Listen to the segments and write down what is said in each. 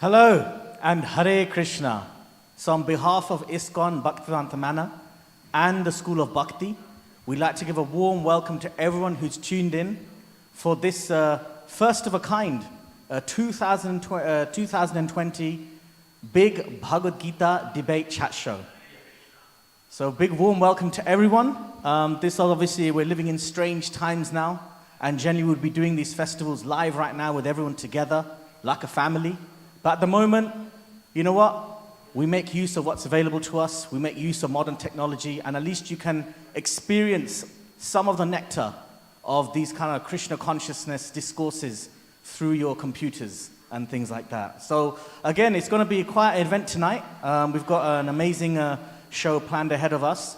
Hello and Hare Krishna. So on behalf of ISKCON Bhaktivedanta Manor and the School of Bhakti, we'd like to give a warm welcome to everyone who's tuned in for this first of a kind 2020 big Bhagavad Gita debate chat show. So big warm welcome to everyone. This obviously, we're living in strange times now, and generally we'd be doing these festivals live right now with everyone together like a family. But at the moment, you know what? We make use of what's available to us. We make use of modern technology, and at least you can experience some of the nectar of these kind of Krishna consciousness discourses through your computers and things like that. So again, it's going to be quite an event tonight. We've got an amazing show planned ahead of us.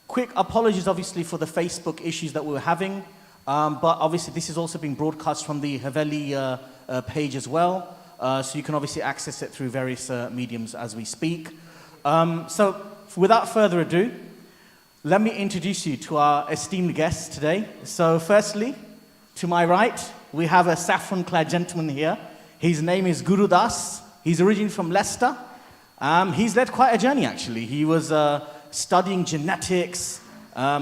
Quick apologies, obviously, for the Facebook issues that we were having, but obviously this is also being broadcast from the Haveli page as well. So you can obviously access it through various mediums as we speak. So without further ado, let me introduce you to our esteemed guests today. So firstly, to my right, we have a saffron-clad gentleman here. His name is Gurudas. He's originally from Leicester. He's led quite a journey, actually. He was studying genetics.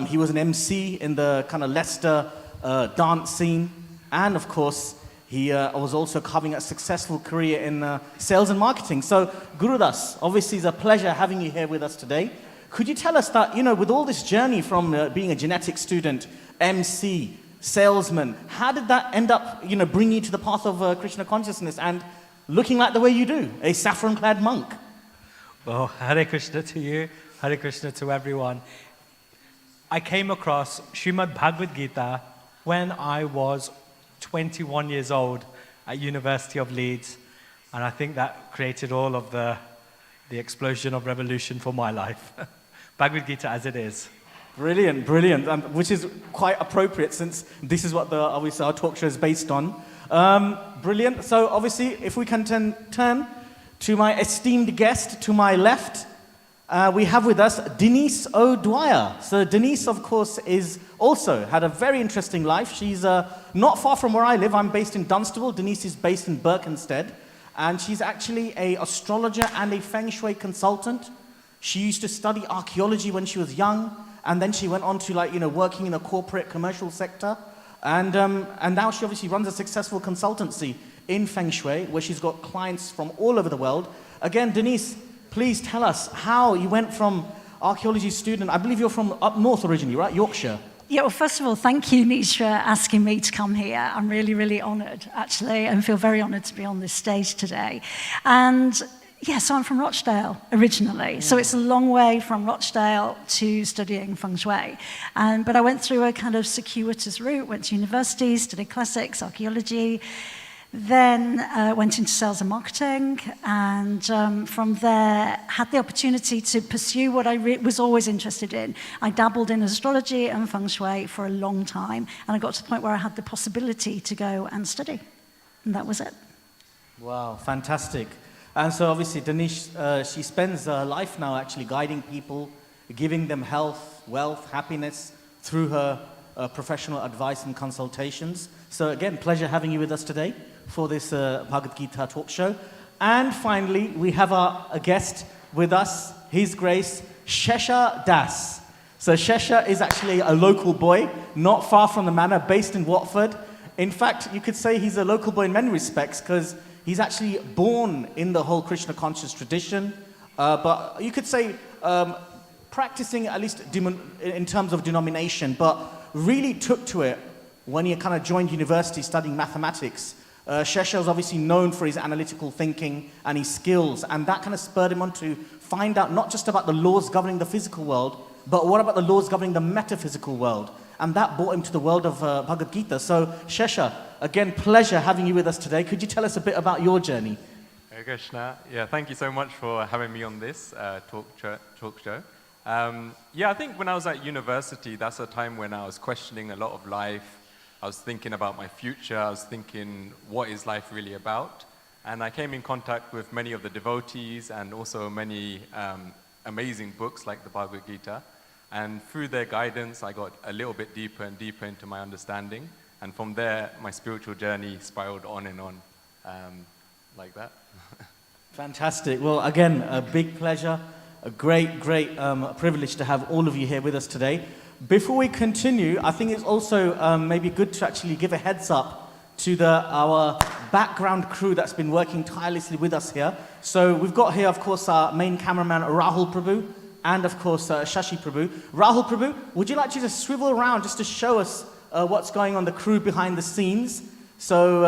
He was an MC in the kind of Leicester dance scene. And of course, he was also carving a successful career in sales and marketing. So, Gurudas, obviously it's a pleasure having you here with us today. Could you tell us that, with all this journey from being a genetics student, MC, salesman, how did that end up, bring you to the path of Krishna consciousness and looking like the way you do, a saffron-clad monk? Well, Hare Krishna to you, Hare Krishna to everyone. I came across Srimad Bhagavad Gita when I was 21 years old at University of Leeds, and I think that created all of the explosion of revolution for my life. Bhagavad Gita as it is. Brilliant, brilliant, which is quite appropriate since this is what obviously our talk show is based on. Brilliant. So obviously, if we can turn to my esteemed guest to my left, we have with us Denise O'Dwyer. So Denise, of course, is also had a very interesting life. She's not far from where I live. I'm based in Dunstable. Denise is based in Berkhamsted. And she's actually an astrologer and a feng shui consultant. She used to study archaeology when she was young. And then she went on to working in the corporate commercial sector. And now she obviously runs a successful consultancy in feng shui, where she's got clients from all over the world. Again, Denise, please tell us how you went from archaeology student, I believe you're from up north originally, right? Yorkshire. Yeah, well, first of all, thank you, Nish, for asking me to come here. I'm really, really honoured, actually, and feel very honoured to be on this stage today. And yeah, so I'm from Rochdale originally. So it's a long way from Rochdale to studying feng shui. But I went through a kind of circuitous route, went to university, studied classics, archaeology, then went into sales and marketing, and from there had the opportunity to pursue what I was always interested in. I dabbled in astrology and feng shui for a long time, and I got to the point where I had the possibility to go and study, and that was it. Wow, fantastic. And so obviously Denise, she spends her life now actually guiding people, giving them health, wealth, happiness through her professional advice and consultations. So again, pleasure having you with us today for this Bhagavad Gita talk show. And finally, we have a guest with us, His Grace Shesha Das. So Shesha is actually a local boy, not far from the manor, based in Watford. In fact, you could say he's a local boy in many respects, because he's actually born in the whole Krishna conscious tradition, but you could say practicing at least in terms of denomination, but really took to it when he kind of joined university studying mathematics. Shesha was obviously known for his analytical thinking and his skills, and that kind of spurred him on to find out not just about the laws governing the physical world, but what about the laws governing the metaphysical world? And that brought him to the world of Bhagavad Gita. So Shesha, again, pleasure having you with us today. Could you tell us a bit about your journey? Hare Krishna. Yeah, thank you so much for having me on this talk show. Yeah, I think when I was at university, that's a time when I was questioning a lot of life. I was thinking about my future. I was thinking, what is life really about? And I came in contact with many of the devotees and also many amazing books like the Bhagavad Gita. And through their guidance, I got a little bit deeper and deeper into my understanding. And from there, my spiritual journey spiraled on and on like that. Fantastic. Well, again, a big pleasure, a great privilege to have all of you here with us today. Before we continue, I think it's also maybe good to actually give a heads up to our background crew that's been working tirelessly with us here. So we've got here, of course, our main cameraman, Rahul Prabhu, and of course, Shashi Prabhu. Rahul Prabhu, would you like to just swivel around just to show us what's going on, the crew behind the scenes? So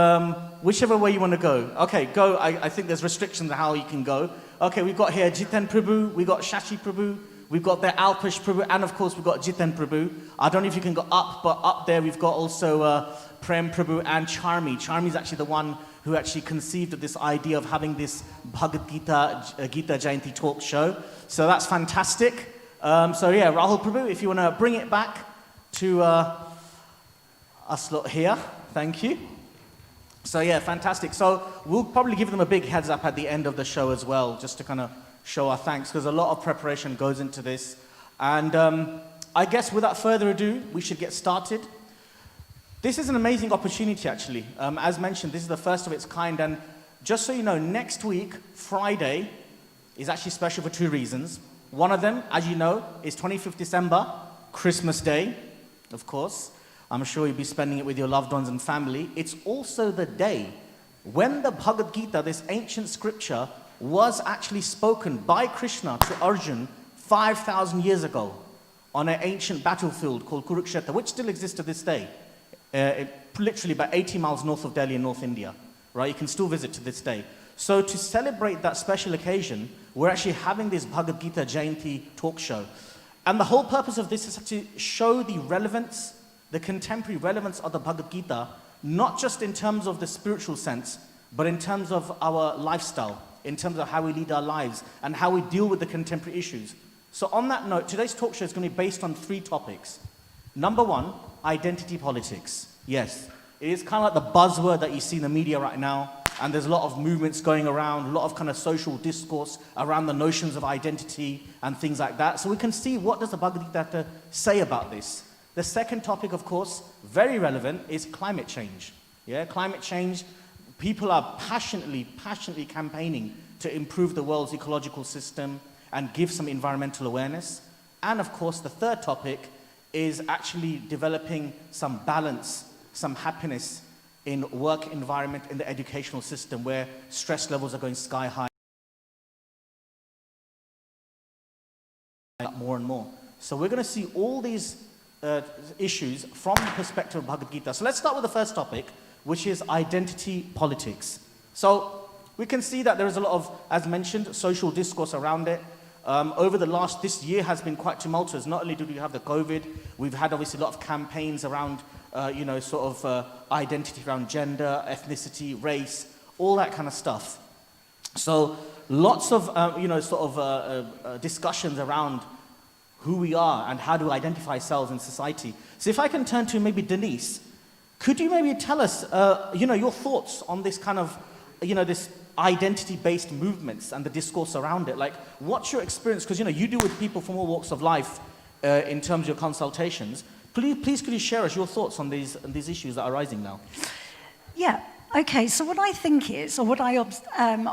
whichever way you want to go. Okay, go. I think there's restrictions on how you can go. Okay, we've got here Jiten Prabhu, we've got Shashi Prabhu, we've got there Alpesh Prabhu, and of course we've got Jiten Prabhu. I don't know if you can go up, but up there we've got also Prem Prabhu and Charmi. Charmi is actually the one who actually conceived of this idea of having this Bhagavad Gita, Gita Jayanti talk show. So that's fantastic. So yeah, Rahul Prabhu, if you want to bring it back to us lot here. Thank you. So yeah, fantastic. So we'll probably give them a big heads up at the end of the show as well, just to kind of show our thanks, because a lot of preparation goes into this. And I guess without further ado, we should get started. This is an amazing opportunity, actually. As mentioned, this is the first of its kind. And just so you know, next week, Friday, is actually special for two reasons. One of them, as you know, is 25th December, Christmas Day, of course. I'm sure you'll be spending it with your loved ones and family. It's also the day when the Bhagavad Gita, this ancient scripture, was actually spoken by Krishna to Arjuna 5,000 years ago on an ancient battlefield called Kurukshetra, which still exists to this day. Literally about 80 miles north of Delhi in North India, right? You can still visit to this day. So to celebrate that special occasion, we're actually having this Bhagavad Gita Jayanti talk show. And the whole purpose of this is to show the relevance, the contemporary relevance of the Bhagavad Gita, not just in terms of the spiritual sense, but in terms of our lifestyle, in terms of how we lead our lives, and how we deal with the contemporary issues. So on that note, today's talk show is going to be based on 3 topics. Number 1, identity politics. Yes, it is kind of like the buzzword that you see in the media right now, and there's a lot of movements going around, a lot of kind of social discourse around the notions of identity and things like that. So we can see, what does the Bhagavad Gita say about this? The second topic, of course, very relevant, is climate change. Yeah, climate change. People are passionately campaigning to improve the world's ecological system and give some environmental awareness. And of course, the third topic is actually developing some balance, some happiness in work environment, in the educational system, where stress levels are going sky high more and more. So we're going to see all these issues from the perspective of Bhagavad Gita. So let's start with the first topic, which is identity politics. So we can see that there is a lot of, as mentioned, social discourse around it. This year has been quite tumultuous. Not only did we have the COVID, we've had obviously a lot of campaigns around, identity around gender, ethnicity, race, all that kind of stuff. So lots of, discussions around who we are and how to identify ourselves in society. So if I can turn to maybe Denise, could you maybe tell us, your thoughts on this kind of, this identity-based movements and the discourse around it? Like, what's your experience? Because, you deal with people from all walks of life in terms of your consultations. Please could you share us your thoughts on these issues that are rising now? Yeah. Okay, so what I think is, or what I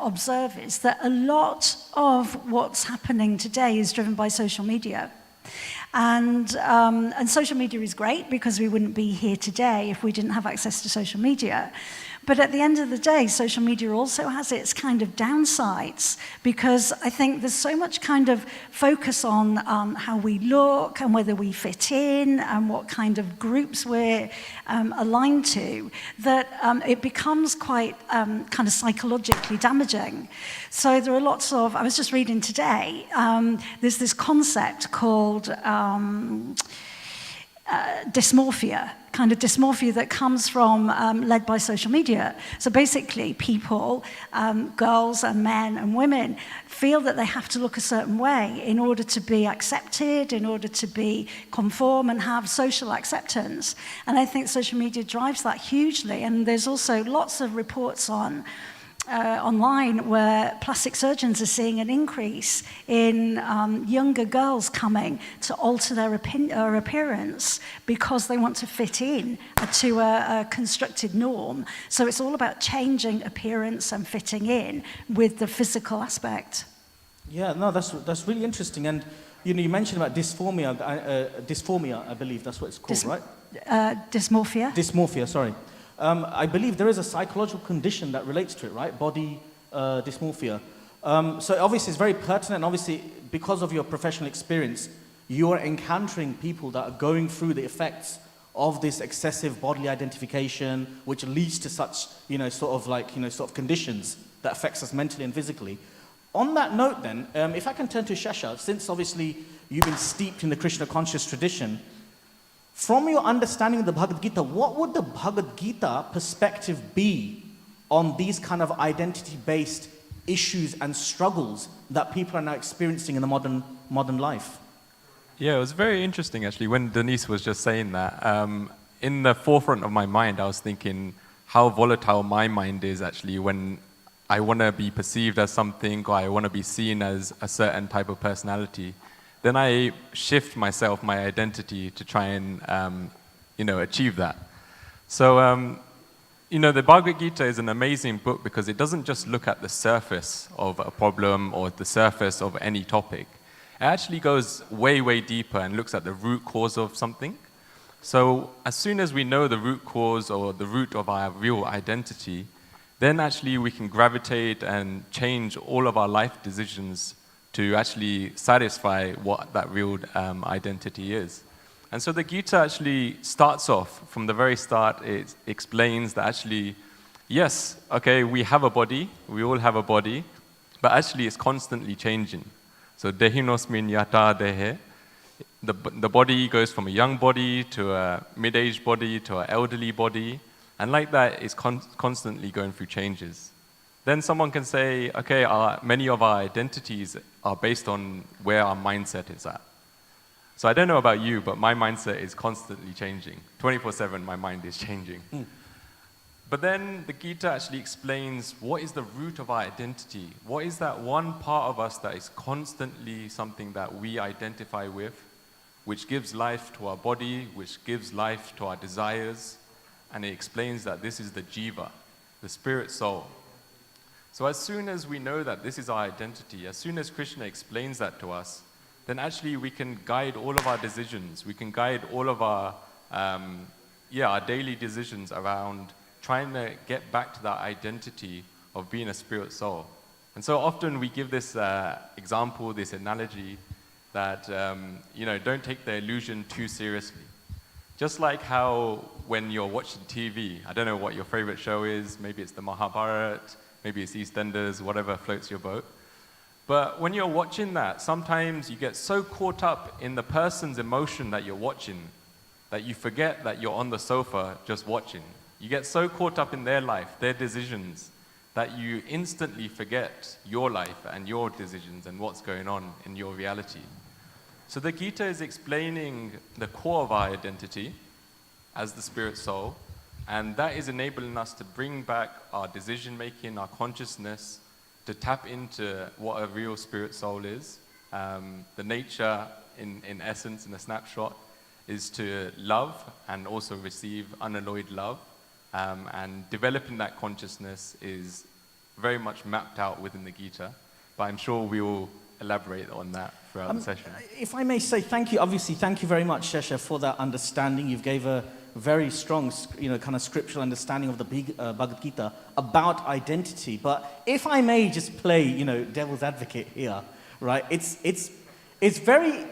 observe is that a lot of what's happening today is driven by social media. And social media is great, because we wouldn't be here today if we didn't have access to social media. But at the end of the day, social media also has its kind of downsides, because I think there's so much kind of focus on how we look and whether we fit in and what kind of groups we're aligned to, that it becomes quite kind of psychologically damaging. So there are lots of, I was just reading today, there's this concept called dysmorphia, kind of dysmorphia that comes from, led by social media. So basically people, girls and men and women, feel that they have to look a certain way in order to be accepted, in order to be conform and have social acceptance. And I think social media drives that hugely. And there's also lots of reports on online where plastic surgeons are seeing an increase in younger girls coming to alter their appearance because they want to fit in to a constructed norm. So it's all about changing appearance and fitting in with the physical aspect. Yeah, no, that's really interesting. And you mentioned about dysphoria, I believe that's what it's called, right? Dysmorphia. Dysmorphia, sorry. I believe there is a psychological condition that relates to it, right? Body dysmorphia. So obviously it's very pertinent. Obviously, because of your professional experience, you are encountering people that are going through the effects of this excessive bodily identification, which leads to such, sort of conditions that affects us mentally and physically. On that note then, if I can turn to Shesha, since obviously you've been steeped in the Krishna conscious tradition, from your understanding of the Bhagavad Gita, what would the Bhagavad Gita perspective be on these kind of identity-based issues and struggles that people are now experiencing in the modern life? Yeah, it was very interesting actually when Denise was just saying that. In the forefront of my mind, I was thinking how volatile my mind is actually when I want to be perceived as something or I want to be seen as a certain type of personality. Then I shift myself, my identity, to try and, achieve that. So, the Bhagavad Gita is an amazing book because it doesn't just look at the surface of a problem or the surface of any topic. It actually goes way, way deeper and looks at the root cause of something. So as soon as we know the root cause or the root of our real identity, then actually we can gravitate and change all of our life decisions to actually satisfy what that real identity is. And so the Gita actually starts off, from the very start, it explains that actually, yes, okay, we have a body, we all have a body, but actually it's constantly changing. So dehinosmin yata dehe, the body goes from a young body to a mid-aged body to an elderly body, and like that, it's constantly going through changes. Then someone can say, okay, many of our identities are based on where our mindset is at. So I don't know about you, but my mindset is constantly changing. 24/7, my mind is changing. But then the Gita actually explains what is the root of our identity. What is that one part of us that is constantly something that we identify with, which gives life to our body, which gives life to our desires. And it explains that this is the jiva, the spirit soul. So as soon as we know that this is our identity, as soon as Krishna explains that to us, then actually we can guide all of our decisions. We can guide all of our daily decisions around trying to get back to that identity of being a spirit soul. And so often we give this example, this analogy that, don't take the illusion too seriously. Just like how when you're watching TV, I don't know what your favorite show is, maybe it's the Mahabharata, maybe it's EastEnders, whatever floats your boat. But when you're watching that, sometimes you get so caught up in the person's emotion that you're watching that you forget that you're on the sofa just watching. You get so caught up in their life, their decisions, that you instantly forget your life and your decisions and what's going on in your reality. So the Gita is explaining the core of our identity as the spirit soul, and that is enabling us to bring back our decision-making, our consciousness, to tap into what a real spirit soul is. The nature, in essence, in a snapshot, is to love and also receive unalloyed love. And developing that consciousness is very much mapped out within the Gita. But I'm sure we will elaborate on that throughout the session. If I may say thank you, obviously, thank you very much, Shesha, for that understanding. You've gave a very strong, kind of scriptural understanding of the Bhagavad Gita about identity. But if I may just play, devil's advocate here, right? It's very,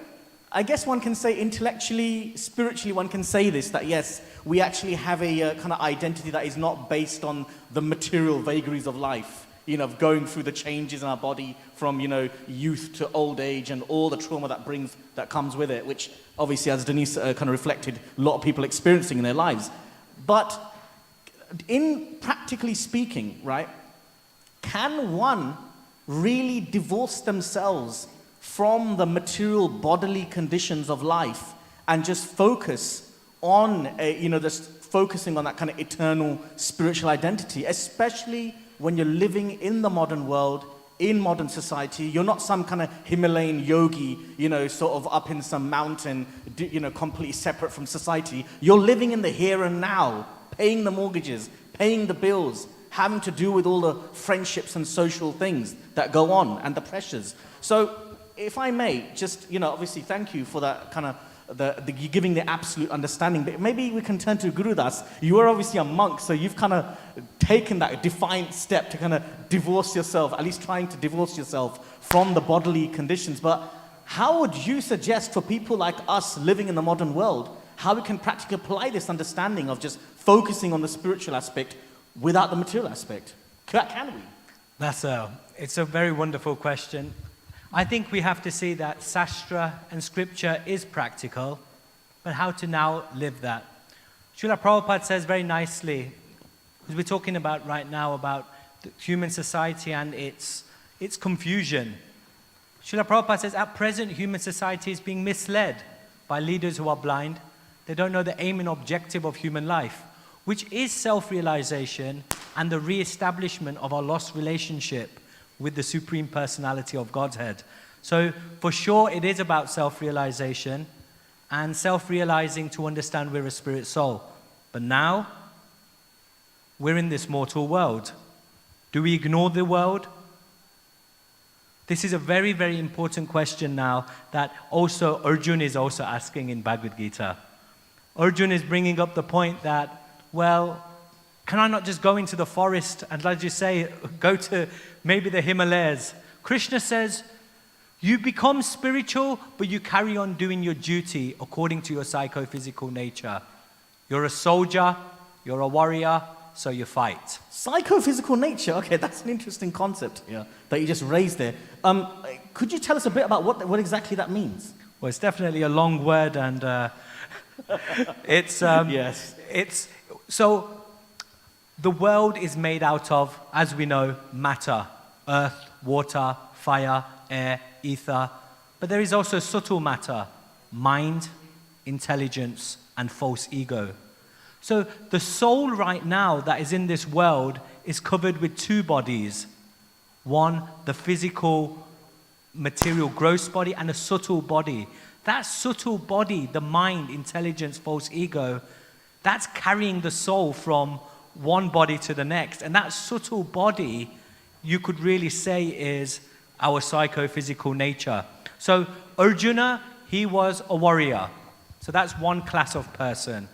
I guess one can say intellectually, spiritually, one can say this, that yes, we actually have a kind of identity that is not based on the material vagaries of life, of going through the changes in our body from, youth to old age and all the trauma that comes with it, which obviously, as Denise kind of reflected, a lot of people experiencing in their lives. But in practically speaking, right, can one really divorce themselves from the material bodily conditions of life and just focus on, just focusing on that kind of eternal spiritual identity, especially when you're living in the modern world, in modern society. You're not some kind of Himalayan yogi, sort of up in some mountain, completely separate from society. You're living in the here and now, paying the mortgages, paying the bills, having to do with all the friendships and social things that go on and the pressures. So if I may, just, obviously thank you for that kind of, you giving the absolute understanding, but maybe we can turn to Gurudas. You are obviously a monk, so you've kind of taken that defiant step to kind of divorce yourself, at least trying to divorce yourself from the bodily conditions. But how would you suggest for people like us living in the modern world, how we can practically apply this understanding of just focusing on the spiritual aspect without the material aspect? Can we? It's a very wonderful question. I think we have to see that Sastra and Scripture is practical, but how to now live that. Srila Prabhupada says very nicely, because we're talking about right now about the human society and its confusion. Srila Prabhupada says, at present, human society is being misled by leaders who are blind. They don't know the aim and objective of human life, which is self-realization and the re-establishment of our lost relationship with the Supreme Personality of Godhead. So for sure it is about self-realization and self-realizing to understand we're a spirit soul. But now we're in this mortal world. Do we ignore the world? This is a very, very important question now that also Arjuna is also asking in Bhagavad Gita. Arjuna is bringing up the point that, well, can I not just go into the forest and, like you say, go to maybe the Himalayas? Krishna says, you become spiritual, but you carry on doing your duty according to your psychophysical nature. You're a soldier, you're a warrior, so you fight. Psychophysical nature, okay, that's an interesting concept that you just raised there. Could you tell us a bit about what exactly that means? Well, it's definitely a long word, and it's yes. So the world is made out of, as we know, matter, earth, water, fire, air, ether. But there is also subtle matter, mind, intelligence, and false ego. So the soul right now that is in this world is covered with two bodies. One, the physical, material, gross body, and a subtle body. That subtle body, the mind, intelligence, false ego, that's carrying the soul from one body to the next. And that subtle body, you could really say, is our psychophysical nature. So Arjuna, he was a warrior. So that's one class of person.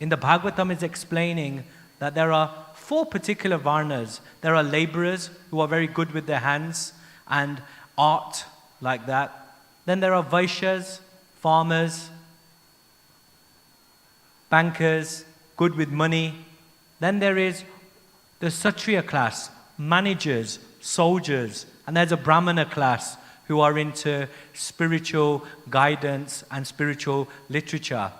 In the Bhagavatam, it's explaining that there are 4 particular varnas. There are laborers who are very good with their hands and art like that. Then there are Vaishyas, farmers, bankers, good with money. Then there is the Kshatriya class, managers, soldiers, and there's a Brahmana class who are into spiritual guidance and spiritual literature.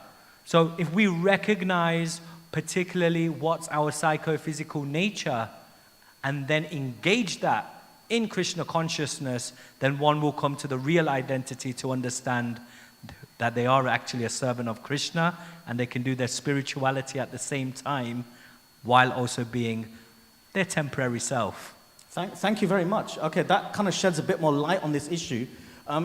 So if we recognize particularly what's our psychophysical nature and then engage that in Krishna consciousness, then one will come to the real identity to understand that they are actually a servant of Krishna and they can do their spirituality at the same time while also being their temporary self. Thank you very much. Okay, that kind of sheds a bit more light on this issue.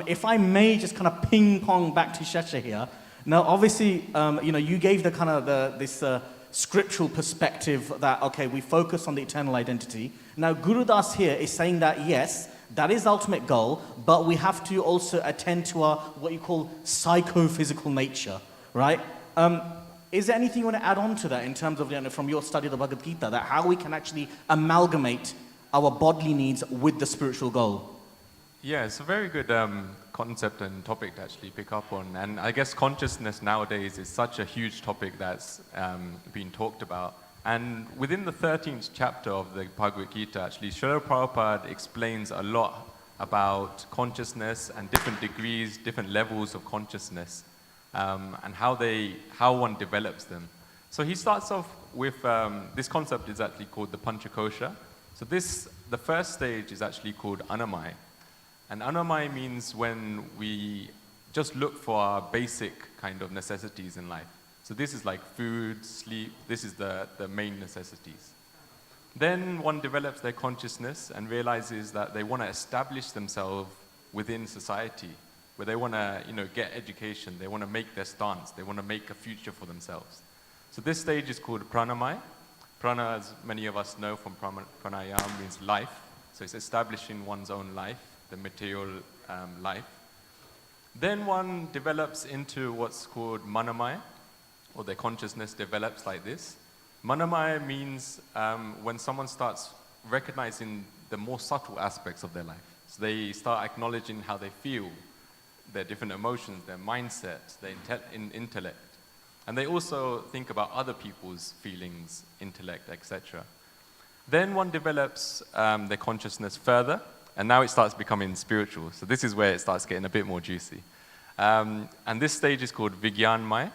If I may just kind of ping pong back to Shesha here. Now, obviously, you gave the kind of this scriptural perspective that, okay, we focus on the eternal identity. Now, Gurudas here is saying that, yes, that is the ultimate goal, but we have to also attend to our, what you call, psychophysical nature, right? Is there anything you want to add on to that in terms of, from your study of the Bhagavad Gita, that how we can actually amalgamate our bodily needs with the spiritual goal? Yeah, it's a very good concept and topic to actually pick up on. And I guess consciousness nowadays is such a huge topic that's being talked about. And within the 13th chapter of the Bhagavad Gita, actually, Srila Prabhupada explains a lot about consciousness and different degrees, different levels of consciousness, and how one develops them. So he starts off with, this concept is actually called the Panchakosha. So the first stage is actually called Anandamai. And Anandamai means when we just look for our basic kind of necessities in life. So this is like food, sleep, this is the main necessities. Then one develops their consciousness and realizes that they want to establish themselves within society, where they want to, get education, they want to make their stance, they want to make a future for themselves. So this stage is called pranamai. Prana, as many of us know from pranayama, means life. So it's establishing one's own life, the material life. Then one develops into what's called manamai, or their consciousness develops like this. Manamai means when someone starts recognizing the more subtle aspects of their life. So they start acknowledging how they feel, their different emotions, their mindsets, their intellect. And they also think about other people's feelings, intellect, etc. Then one develops their consciousness further, and now it starts becoming spiritual. So this is where it starts getting a bit more juicy. And this stage is called Vigyanmaya.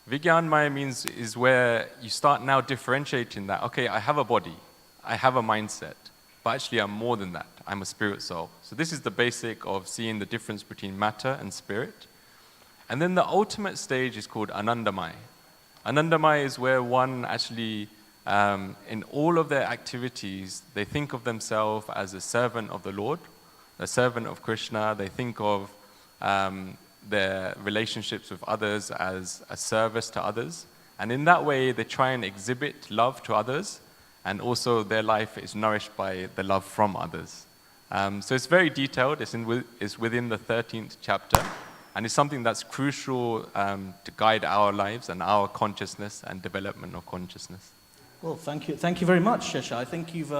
Vigyanmaya is where you start now differentiating that, okay, I have a body, I have a mindset, but actually I'm more than that. I'm a spirit soul. So this is the basic of seeing the difference between matter and spirit. And then the ultimate stage is called Anandamai. Anandamai is where one actually, in all of their activities, they think of themselves as a servant of the Lord, a servant of Krishna. They think of their relationships with others as a service to others. And in that way, they try and exhibit love to others, and also their life is nourished by the love from others. So it's very detailed. It's within the 13th chapter, and it's something that's crucial to guide our lives and our consciousness and development of consciousness. Well, thank you very much, Shesha. I think you've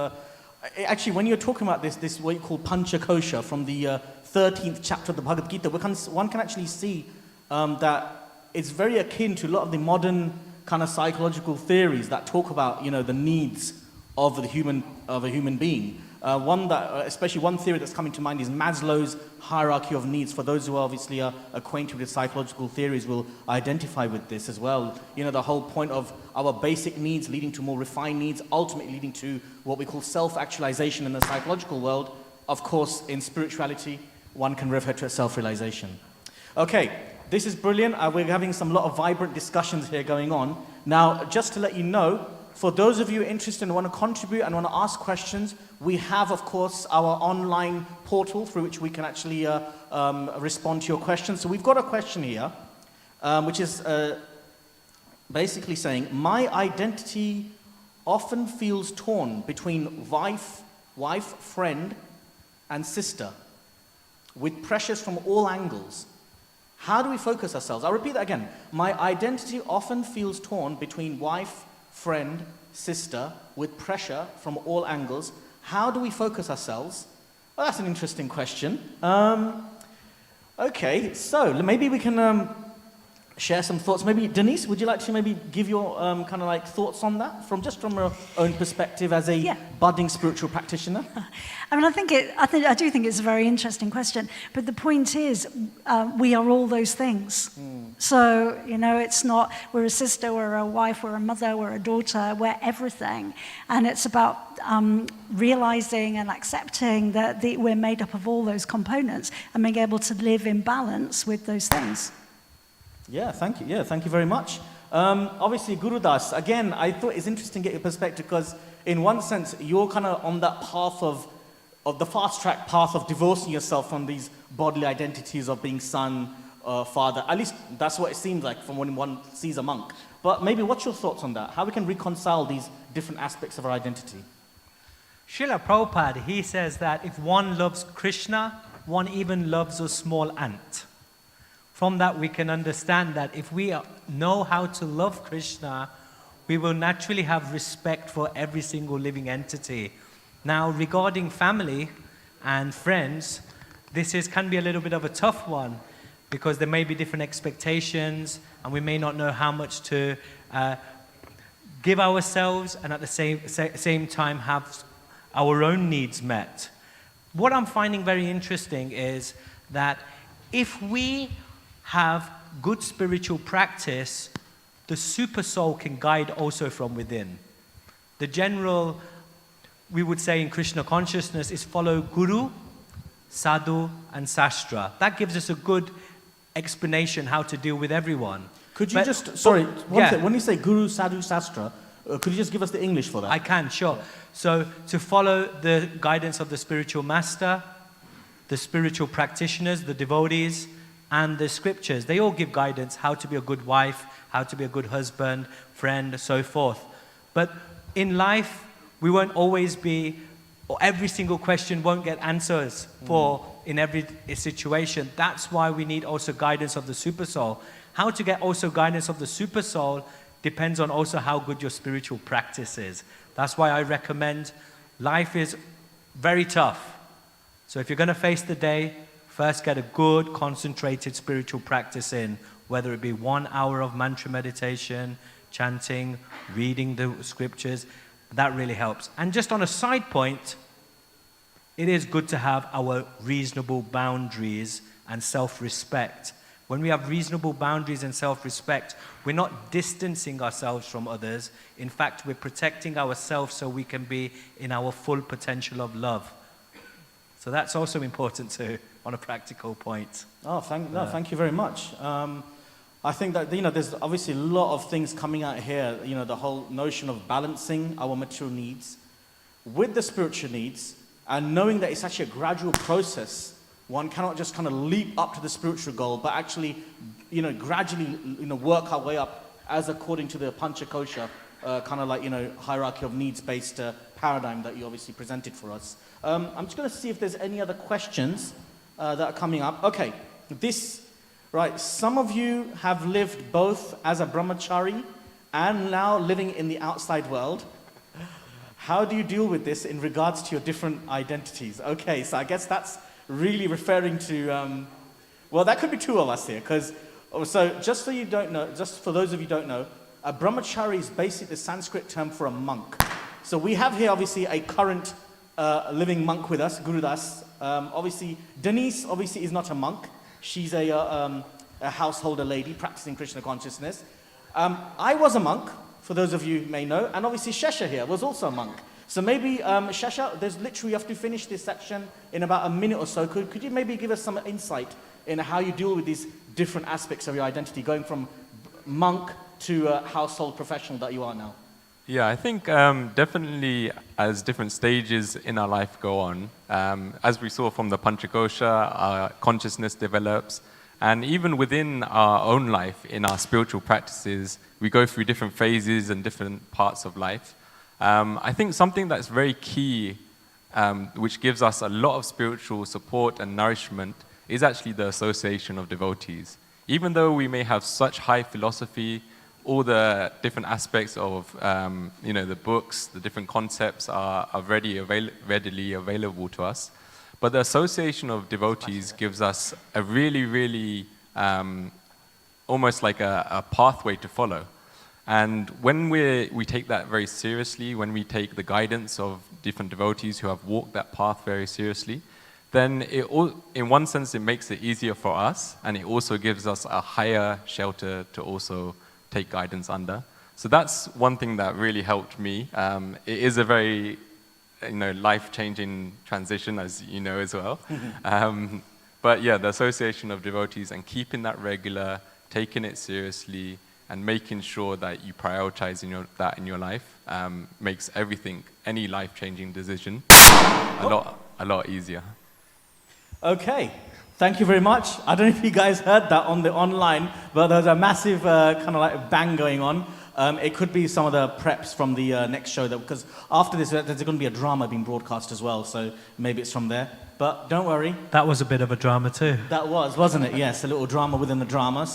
actually, when you're talking about this what you call Panchakosha from the 13th chapter of the Bhagavad Gita, one can actually see that it's very akin to a lot of the modern kind of psychological theories that talk about, the needs of a human being. Especially one theory that's coming to mind is Maslow's hierarchy of needs. For those who obviously are acquainted with psychological theories will identify with this as well. The whole point of our basic needs leading to more refined needs, ultimately leading to what we call self-actualization in the psychological world. Of course, in spirituality, one can refer to self-realization. Okay, this is brilliant. We're having a lot of vibrant discussions here going on. Now, just to let you know, for those of you interested and want to contribute and want to ask questions, we have, of course, our online portal through which we can actually respond to your questions. So we've got a question here, which is basically saying, my identity often feels torn between wife, friend, and sister, with pressures from all angles. How do we focus ourselves? I'll repeat that again. My identity often feels torn between wife, friend, sister, with pressure from all angles. How do we focus ourselves? Well, that's an interesting question. Okay, so maybe we can share some thoughts. Maybe Denise, would you like to maybe give your kind of thoughts on that from your own perspective as a budding spiritual practitioner? I mean, I do think it's a very interesting question. But the point is, we are all those things. So it's not we're a sister, we're a wife, we're a mother, we're a daughter, we're everything. And it's about realizing and accepting that we're made up of all those components and being able to live in balance with those things. Yeah, thank you. Yeah, thank you very much. Obviously, Gurudas, again, I thought it's interesting to get your perspective because in one sense, you're kind of on that path of the fast-track path of divorcing yourself from these bodily identities of being son, father. At least that's what it seems like from when one sees a monk. But maybe what's your thoughts on that? How we can reconcile these different aspects of our identity? Srila Prabhupada, he says that if one loves Krishna, one even loves a small ant. From that, we can understand that if we know how to love Krishna, we will naturally have respect for every single living entity. Now, regarding family and friends, this can be a little bit of a tough one because there may be different expectations and we may not know how much to give ourselves and at the same time have our own needs met. What I'm finding very interesting is that if we have good spiritual practice, the super soul can guide also from within. The general, we would say in Krishna consciousness, is follow Guru, Sadhu, and Sastra. That gives us a good explanation how to deal with everyone. Could you when you say Guru, Sadhu, Sastra, Could you just give us the English for that? I can, sure. So to follow the guidance of the spiritual master, the spiritual practitioners, the devotees, and the scriptures, they all give guidance how to be a good wife, how to be a good husband, friend, so forth. But in life, we won't always be, or every single question won't get answers for in every situation. That's why we need also guidance of the super soul. How to get also guidance of the super soul depends on also how good your spiritual practice is. That's why I recommend, life is very tough. So if you're going to face the day, first get a good concentrated spiritual practice in, whether it be 1 hour of mantra meditation, chanting, reading the scriptures. That really helps. And just on a side point, it is good to have our reasonable boundaries and self-respect. When we have reasonable boundaries and self-respect, we're not distancing ourselves from others. In fact, we're protecting ourselves so we can be in our full potential of love. So that's also important too, on a practical point. Oh, thank you very much. I think that, there's obviously a lot of things coming out here, the whole notion of balancing our material needs with the spiritual needs, and knowing that it's actually a gradual process. One cannot just kind of leap up to the spiritual goal, but actually, gradually, work our way up as according to the Panchakosha, kind of like, hierarchy of needs-based paradigm that you obviously presented for us. I'm just going to see if there's any other questions that are coming up. Okay, right, some of you have lived both as a brahmachari and now living in the outside world. How do you deal with this in regards to your different identities? Okay, so I guess that's really referring to, well, that could be two of us here, because, just for those of you who don't know, a brahmachari is basically the Sanskrit term for a monk. So we have here, obviously, a current living monk with us, Gurudas. Obviously, Denise, is not a monk. She's a householder lady practicing Krishna consciousness. I was a monk, for those of you who may know, and obviously Shesha here was also a monk. So maybe, Shesha, you have to finish this section in about a minute or so. Could you maybe give us some insight in how you deal with these different aspects of your identity, going from monk to household professional that you are now? Yeah, I think definitely as different stages in our life go on, as we saw from the Panchakosha, our consciousness develops, and even within our own life, in our spiritual practices, we go through different phases and different parts of life. I think something that's very key, which gives us a lot of spiritual support and nourishment, is actually the association of devotees. Even though we may have such high philosophy, all the different aspects of the books, the different concepts are readily available to us. But the association of devotees gives us a really, really almost like a pathway to follow. And when we take that very seriously, when we take the guidance of different devotees who have walked that path very seriously, then in one sense it makes it easier for us, and it also gives us a higher shelter to also take guidance under. So that's one thing that really helped me. It is a very life-changing transition, as you know as well. But yeah, the association of devotees and keeping that regular, taking it seriously, and making sure that you prioritize that in your life makes everything, any life-changing decision, a lot easier. Okay, thank you very much. I don't know if you guys heard that on the online, but there's a massive kind of like bang going on. It could be some of the preps from the next show, because after this there's going to be a drama being broadcast as well, so maybe it's from there. But don't worry. That was a bit of a drama too. That was, wasn't it? Yes, a little drama within the drama.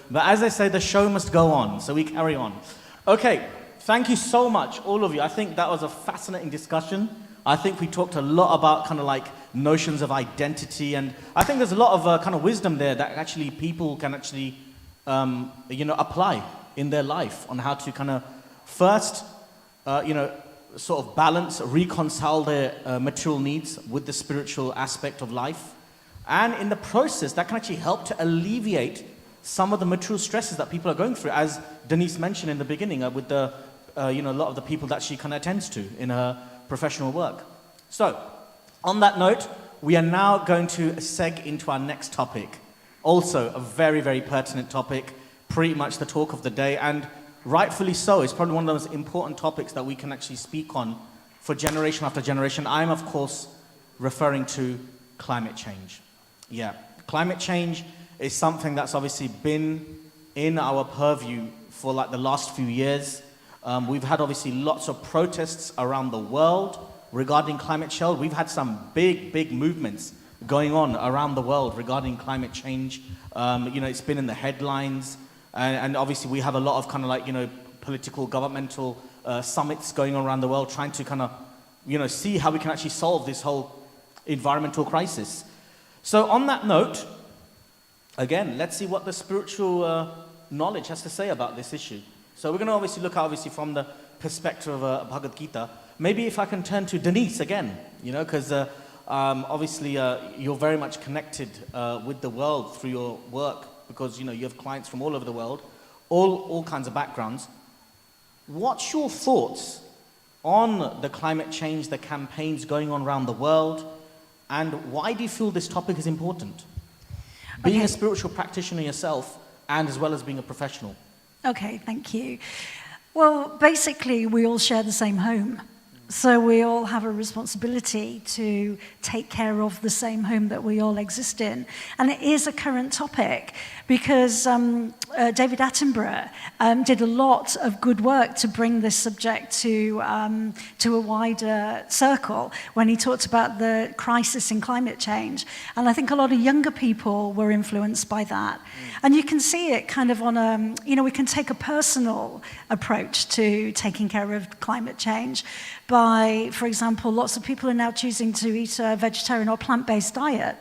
But as they say, the show must go on, so we carry on. Okay, thank you so much, all of you. I think that was a fascinating discussion. I think we talked a lot about kind of like notions of identity, and I think there's a lot of kind of wisdom there that actually people can actually, apply in their life on how to kind of first, sort of balance, reconcile their material needs with the spiritual aspect of life. And in the process, that can actually help to alleviate some of the material stresses that people are going through, as Denise mentioned in the beginning, with the, a lot of the people that she kind of attends to in her professional work. So, on that note, we are now going to seg into our next topic. Also, a very, very pertinent topic, pretty much the talk of the day. And rightfully so, it's probably one of those important topics that we can actually speak on for generation after generation. I'm, of course, referring to climate change. Yeah, climate change is something that's obviously been in our purview for like the last few years. We've had obviously lots of protests around the world regarding climate change. We've had some big movements going on around the world regarding climate change. It's been in the headlines, and obviously we have a lot of kind of like, political, governmental summits going on around the world trying to kind of, see how we can actually solve this whole environmental crisis. So on that note, again, let's see what the spiritual knowledge has to say about this issue. So we're going to obviously look obviously from the perspective of Bhagavad Gita. Maybe if I can turn to Denise again, because obviously you're very much connected with the world through your work, because you have clients from all over the world, all kinds of backgrounds. What's your thoughts on the climate change, the campaigns going on around the world, and why do you feel this topic is important? Being a spiritual practitioner yourself, and as well as being a professional. Okay, thank you. Well, basically, we all share the same home. So we all have a responsibility to take care of the same home that we all exist in. And it is a current topic because David Attenborough did a lot of good work to bring this subject to a wider circle when he talked about the crisis in climate change. And I think a lot of younger people were influenced by that. And you can see it kind of on a, we can take a personal approach to taking care of climate change by, for example, lots of people are now choosing to eat a vegetarian or plant-based diet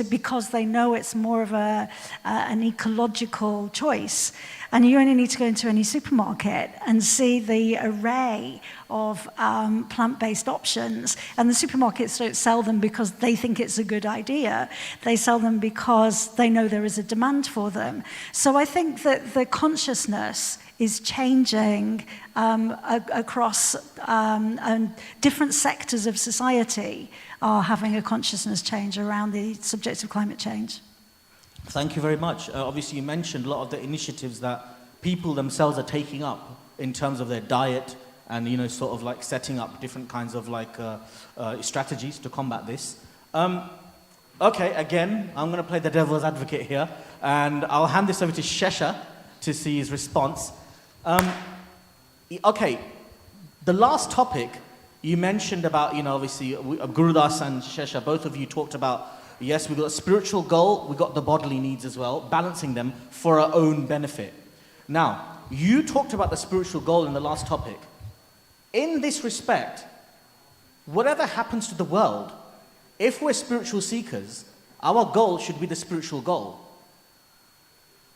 because they know it's more of an ecological choice. And you only need to go into any supermarket and see the array of plant-based options. And the supermarkets don't sell them because they think it's a good idea. They sell them because they know there is a demand for them. So I think that the consciousness is changing across different sectors of society are having a consciousness change around the subject of climate change. Thank you very much. Obviously, you mentioned a lot of the initiatives that people themselves are taking up in terms of their diet and, sort of like setting up different kinds of like strategies to combat this. Okay, again, I'm going to play the devil's advocate here, and I'll hand this over to Shesha to see his response. Okay, the last topic you mentioned about, obviously, Gurudas and Shesha, both of you talked about, yes, we've got a spiritual goal, we've got the bodily needs as well, balancing them for our own benefit. Now, you talked about the spiritual goal in the last topic. In this respect, whatever happens to the world, if we're spiritual seekers, our goal should be the spiritual goal.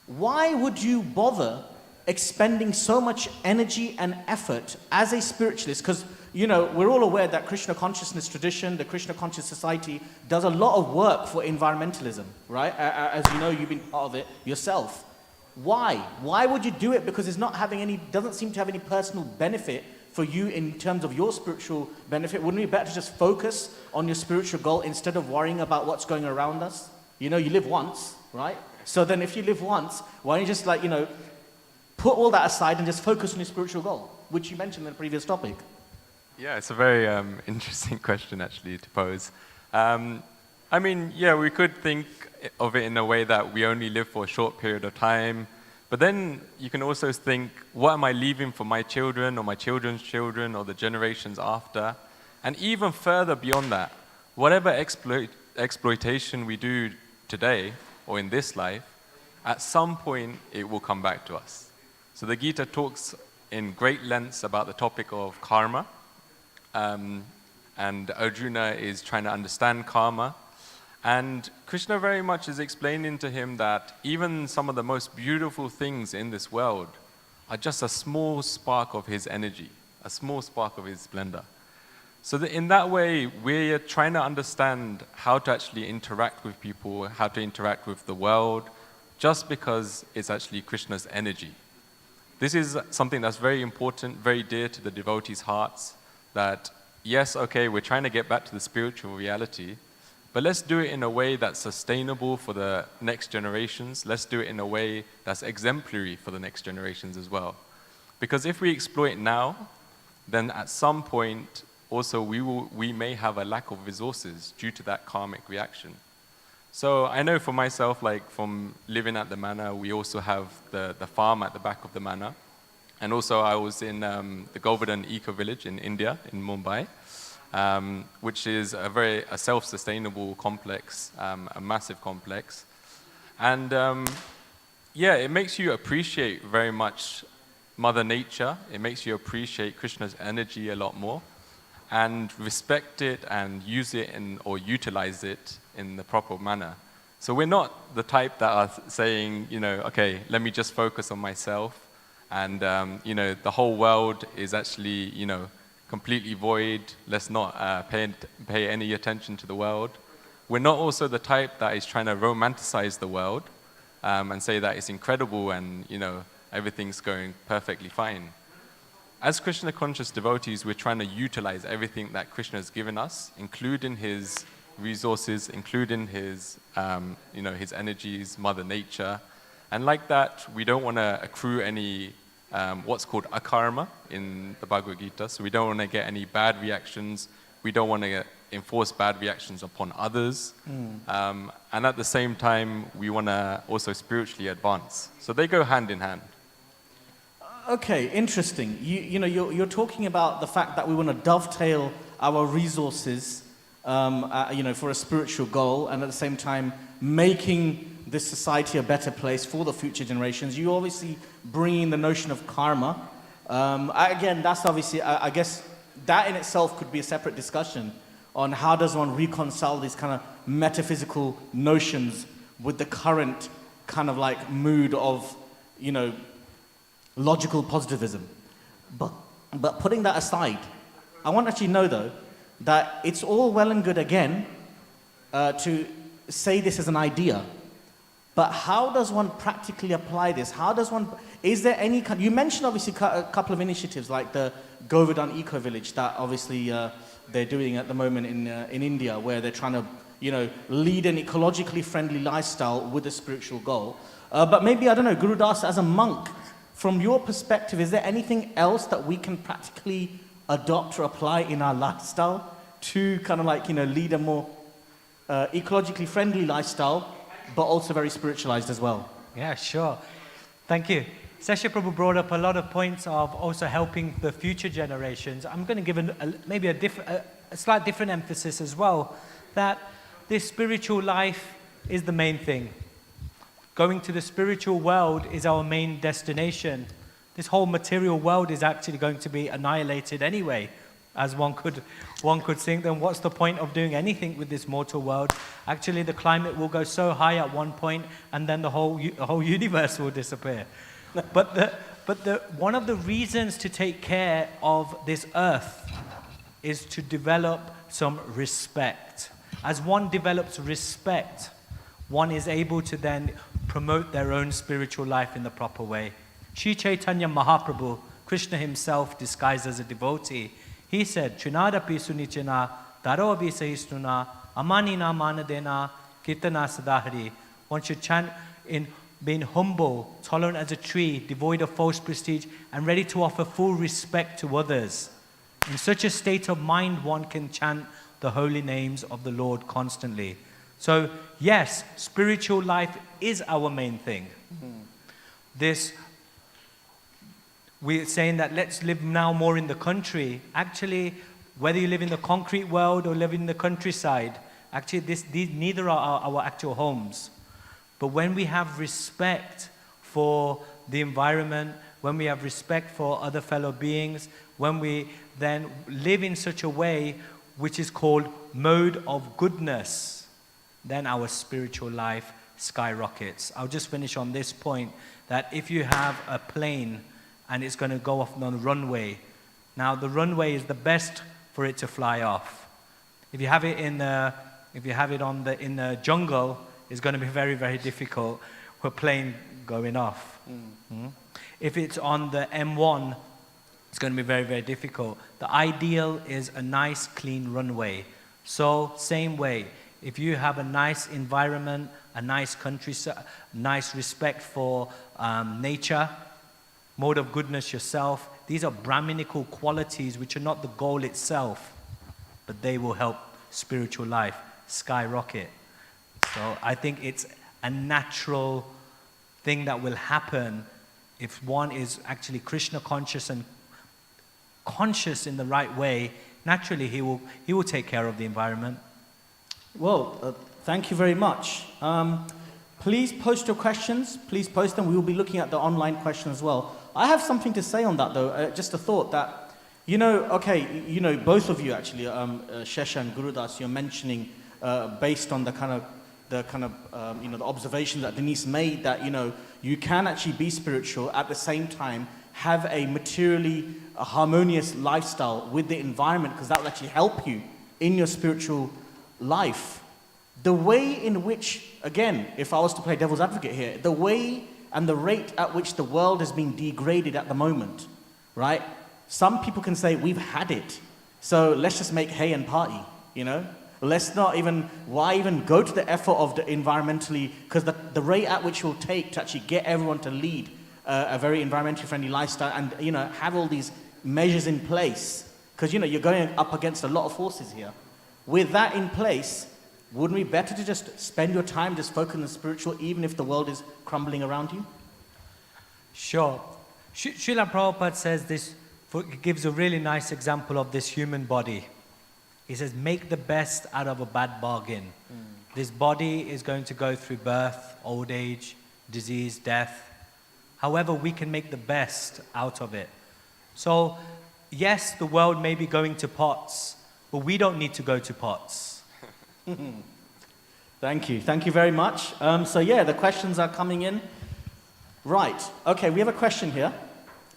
Why would you bother expending so much energy and effort as a spiritualist? Because, we're all aware that Krishna consciousness tradition, the Krishna conscious society, does a lot of work for environmentalism, right? As you know, you've been part of it yourself. Why? Why would you do it? Because it's doesn't seem to have any personal benefit for you in terms of your spiritual benefit. Wouldn't it be better to just focus on your spiritual goal instead of worrying about what's going around us? You live once, right? So then if you live once, why don't you just put all that aside and just focus on your spiritual goal, which you mentioned in the previous topic? Yeah, it's a very interesting question actually to pose. We could think of it in a way that we only live for a short period of time, but then you can also think, what am I leaving for my children or my children's children or the generations after? And even further beyond that, whatever exploitation we do today or in this life, at some point it will come back to us. So the Gita talks in great lengths about the topic of karma, and Arjuna is trying to understand karma. And Krishna very much is explaining to him that even some of the most beautiful things in this world are just a small spark of his energy, a small spark of his splendor. So that in that way, we're trying to understand how to actually interact with people, how to interact with the world, just because it's actually Krishna's energy. This is something that's very important, very dear to the devotees' hearts, that yes, okay, we're trying to get back to the spiritual reality, but let's do it in a way that's sustainable for the next generations. Let's do it in a way that's exemplary for the next generations as well. Because if we exploit now, then at some point also we may have a lack of resources due to that karmic reaction. So I know for myself, like from living at the manor, we also have the farm at the back of the manor. And also I was in the Govardhan eco-village in India, in Mumbai, which is a self-sustainable complex, a massive complex. And yeah, it makes you appreciate very much Mother Nature. It makes you appreciate Krishna's energy a lot more and respect it and use it or utilize it in the proper manner. So we're not the type that are saying, okay, let me just focus on myself and, the whole world is actually, completely void. Let's not pay any attention to the world. We're not also the type that is trying to romanticize the world and say that it's incredible and, everything's going perfectly fine. As Krishna conscious devotees, we're trying to utilize everything that Krishna has given us, including his resources, including his, his energies, Mother Nature. And like that, we don't want to accrue any what's called akarma in the Bhagavad Gita. So we don't want to get any bad reactions. We don't want to enforce bad reactions upon others. And at the same time, we want to also spiritually advance. So they go hand in hand. Okay, interesting. You're talking about the fact that we want to dovetail our resources, for a spiritual goal, and at the same time making this society a better place for the future generations. You obviously bring in the notion of karma. Again, that's obviously, I guess, that in itself could be a separate discussion on how does one reconcile these kind of metaphysical notions with the current kind of like mood of, logical positivism. But putting that aside, I want to actually know though, that it's all well and good again to say this as an idea, but how does one practically apply this? Is there any kind, you mentioned obviously a couple of initiatives like the Govardhan Eco Village that obviously they're doing at the moment in India, where they're trying to, lead an ecologically friendly lifestyle with a spiritual goal. But maybe, I don't know, Gurudas, as a monk, from your perspective, is there anything else that we can practically adopt or apply in our lifestyle to kind of like, lead a more ecologically friendly lifestyle, but also very spiritualized as well? Yeah, sure. Thank you. Sesha Prabhu brought up a lot of points of also helping the future generations. I'm going to give maybe a slight different emphasis as well, that this spiritual life is the main thing. Going to the spiritual world is our main destination. This whole material world is actually going to be annihilated anyway. As one could think, then what's the point of doing anything with this mortal world? Actually, the climate will go so high at one point, and then the whole universe will disappear. But one of the reasons to take care of this earth is to develop some respect. As one develops respect, one is able to then promote their own spiritual life in the proper way. Sri Chaitanya Mahaprabhu, Krishna himself disguised as a devotee, he said, Chunadapi sunichana, daroabi sahisnuna, amanina manadena, kirtana sadahari. One should chant in being humble, tolerant as a tree, devoid of false prestige, and ready to offer full respect to others. In such a state of mind, one can chant the holy names of the Lord constantly. So, yes, spiritual life is our main thing. We're saying that let's live now more in the country. Actually, whether you live in the concrete world or live in the countryside, actually these neither are our actual homes. But when we have respect for the environment, when we have respect for other fellow beings, when we then live in such a way which is called mode of goodness, then our spiritual life skyrockets. I'll just finish on this point, that if you have a plane and it's going to go off on the runway, now the runway is the best for it to fly off. If you have it in the jungle, it's going to be very, very difficult for a plane going off. If it's on the M1, it's going to be very, very difficult. The ideal is a nice, clean runway. So, same way, if you have a nice environment, a nice countryside, nice respect for nature, mode of goodness yourself. These are Brahminical qualities which are not the goal itself, but they will help spiritual life skyrocket. So I think it's a natural thing that will happen if one is actually Krishna conscious and conscious in the right way. Naturally, he will take care of the environment. Well, thank you very much. Please post your questions. Please post them. We will be looking at the online question as well. I have something to say on that, though. Just a thought that, both of you actually, Shesha and Gurudas, you're mentioning based on the observation that Denise made, that you can actually be spiritual at the same time have a materially harmonious lifestyle with the environment, because that will actually help you in your spiritual life. The way in which, again, if I was to play devil's advocate here, the way and the rate at which the world is being degraded at the moment, right? Some people can say, we've had it, so let's just make hay and party, Let's not even, why even go to the effort of the environmentally, because the rate at which it will take to actually get everyone to lead a very environmentally friendly lifestyle and, have all these measures in place, because, you're going up against a lot of forces here. With that in place, wouldn't it be better to just spend your time just focusing on the spiritual, even if the world is crumbling around you? Sure. Srila Prabhupada says this, gives a really nice example of this human body. He says, make the best out of a bad bargain. This body is going to go through birth, old age, disease, death. However, we can make the best out of it. So, yes, the world may be going to pots, but we don't need to go to pots. Thank you. Thank you very much. The questions are coming in. Right. Okay, we have a question here.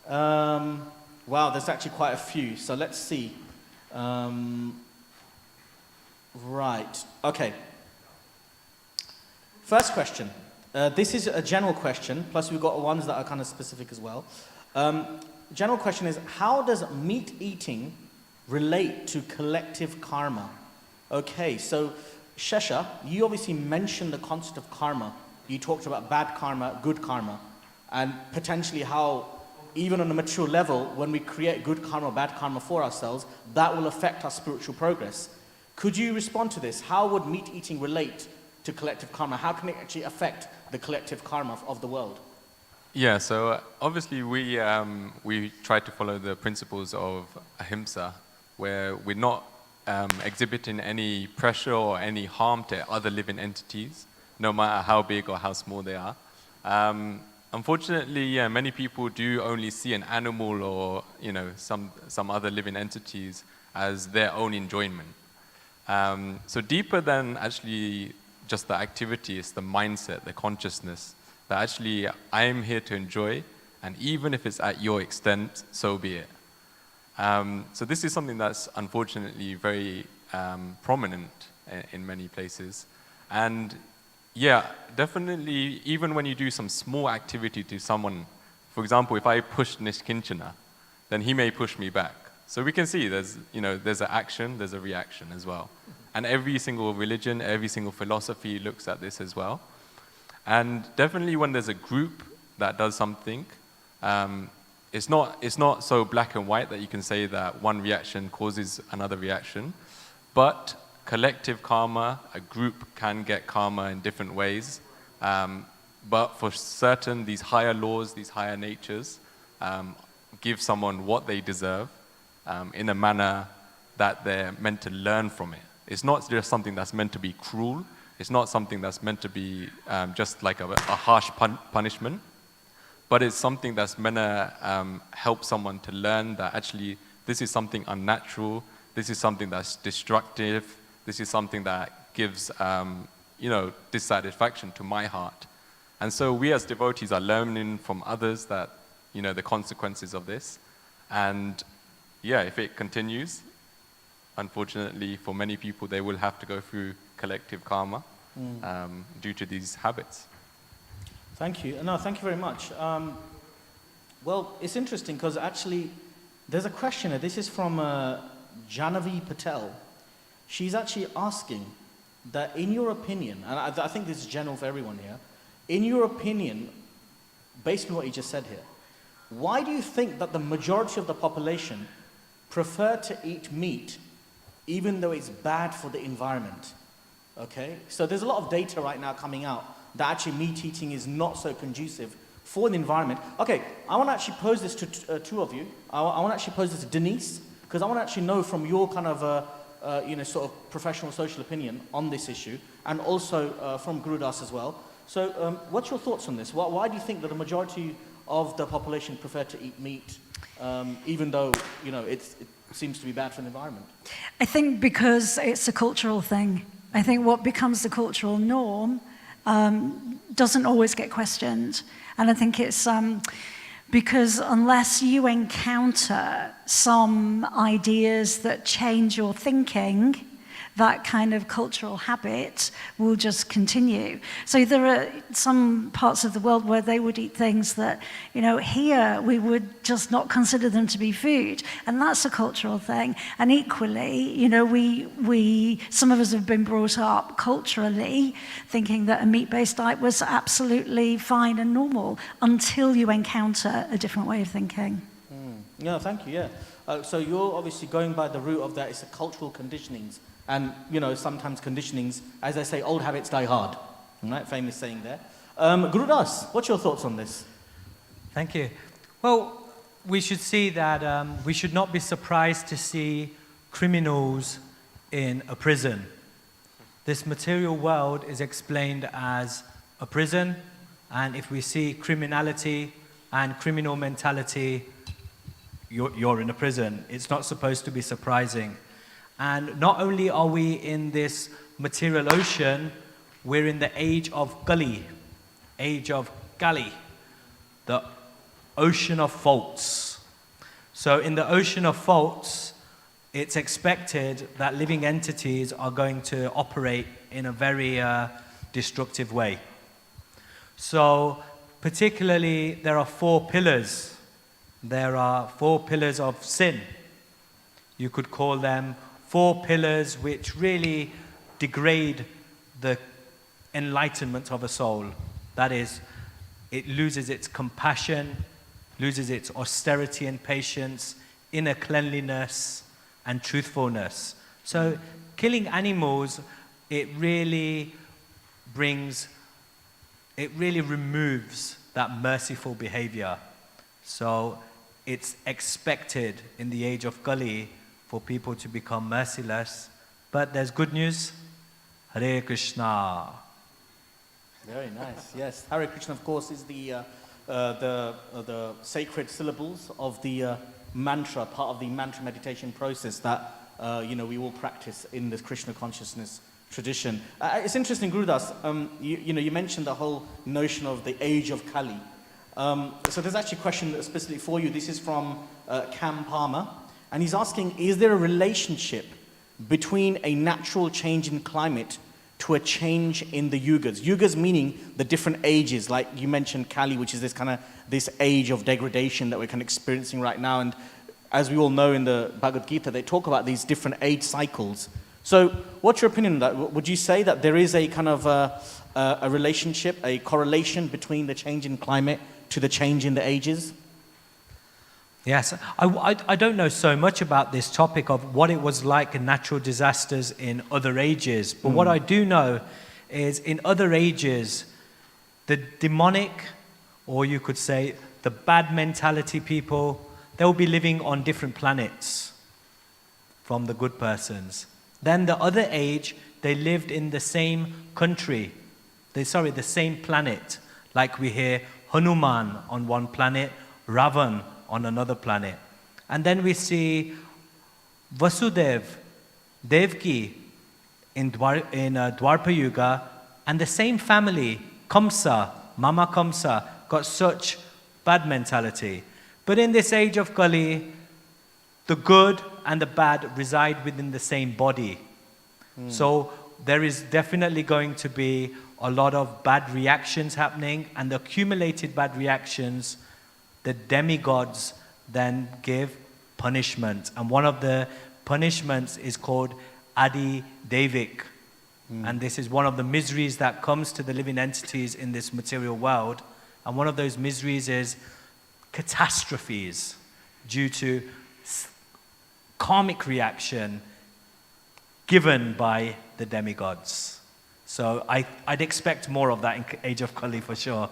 Wow, there's actually quite a few. So let's see. Right. Okay. First question. This is a general question, plus we've got ones that are kind of specific as well. General question is, how does meat eating relate to collective karma? Okay, so Shesha, you obviously mentioned the concept of karma. You talked about bad karma, good karma, and potentially how even on a mature level, when we create good karma, bad karma for ourselves, that will affect our spiritual progress. Could you respond to this? How would meat eating relate to collective karma? How can it actually affect the collective karma of the world? Yeah, so obviously we try to follow the principles of ahimsa, where we're not exhibiting any pressure or any harm to other living entities, no matter how big or how small they are. Unfortunately, many people do only see an animal or some other living entities as their own enjoyment. So deeper than actually just the activity, it's the mindset, the consciousness, that actually I am here to enjoy, and even if it's at your extent, so be it. So this is something that's unfortunately very prominent in many places. And yeah, definitely, even when you do some small activity to someone, for example, if I push Nishkinchana, then he may push me back. So we can see there's an action, there's a reaction as well. And every single religion, every single philosophy looks at this as well. And definitely when there's a group that does something, it's not so black and white that you can say that one reaction causes another reaction. But collective karma, a group can get karma in different ways. But for certain, these higher laws, these higher natures, give someone what they deserve in a manner that they're meant to learn from it. It's not just something that's meant to be cruel. It's not something that's meant to be just like a harsh punishment. But it's something that's meant to help someone to learn that actually this is something unnatural, this is something that's destructive, this is something that gives dissatisfaction to my heart. And so we as devotees are learning from others that, the consequences of this. And yeah, if it continues, unfortunately for many people, they will have to go through collective karma due to these habits. Thank you. No, thank you very much. Well, it's interesting because actually there's a question here. This is from Janavi Patel. She's actually asking that in your opinion, and I think this is general for everyone here, in your opinion, based on what you just said here, why do you think that the majority of the population prefer to eat meat even though it's bad for the environment? Okay, so there's a lot of data right now coming out that actually meat eating is not so conducive for the environment. Okay, I want to actually pose this to two of you. I want to actually pose this to Denise, because I want to actually know from your kind of sort of professional social opinion on this issue, and also from Gurudas as well. So what's your thoughts on this? Why do you think that the majority of the population prefer to eat meat, even though it seems to be bad for the environment? I think because it's a cultural thing. I think what becomes the cultural norm doesn't always get questioned. And I think it's because unless you encounter some ideas that change your thinking, that kind of cultural habit will just continue. So there are some parts of the world where they would eat things that, here we would just not consider them to be food. And that's a cultural thing. And equally, we some of us have been brought up culturally thinking that a meat-based diet was absolutely fine and normal until you encounter a different way of thinking. No, thank you, yeah. So you're obviously going by the route of that it's a cultural conditionings. And, sometimes conditionings, as I say, old habits die hard. Right? Famous saying there. Gurudas, what's your thoughts on this? Thank you. Well, we should see that we should not be surprised to see criminals in a prison. This material world is explained as a prison, and if we see criminality and criminal mentality, you're in a prison. It's not supposed to be surprising. And not only are we in this material ocean, we're in the age of Kali, the ocean of faults. So in the ocean of faults, it's expected that living entities are going to operate in a very destructive way. So particularly, there are 4 pillars. There are 4 pillars of sin. You could call them 4 pillars which really degrade the enlightenment of a soul. That is, it loses its compassion, loses its austerity and patience, inner cleanliness and truthfulness. So killing animals, it really removes that merciful behavior. So it's expected in the age of Kali for people to become merciless. But there's good news. Hare Krishna. Very nice, yes. Hare Krishna, of course, is the sacred syllables of the mantra, part of the mantra meditation process that, we all practice in the Krishna consciousness tradition. It's interesting, Gurudas, you mentioned the whole notion of the age of Kali. So there's actually a question specifically for you. This is from Cam Palmer. And he's asking, is there a relationship between a natural change in climate to a change in the yugas? Yugas meaning the different ages, like you mentioned Kali, which is this age of degradation that we're kind of experiencing right now. And as we all know in the Bhagavad Gita, they talk about these different age cycles. So what's your opinion on that? Would you say that there is a kind of a relationship, a correlation between the change in climate to the change in the ages? Yes, I don't know so much about this topic of what it was like in natural disasters in other ages. But what I do know is in other ages, the demonic, or you could say the bad mentality people, they'll be living on different planets from the good persons. Then the other age, they lived in the same country, the same planet. Like we hear Hanuman on one planet, Ravan on another planet. And then we see Vasudev, Devki in Dwarpa Yuga, and the same family, Kamsa, Mama Kamsa, got such bad mentality. But in this age of Kali, the good and the bad reside within the same body. So there is definitely going to be a lot of bad reactions happening, and the accumulated bad reactions, the demigods then give punishment. And one of the punishments is called Adi Devik. And this is one of the miseries that comes to the living entities in this material world. And one of those miseries is catastrophes due to karmic reaction given by the demigods. So I'd expect more of that in Age of Kali for sure.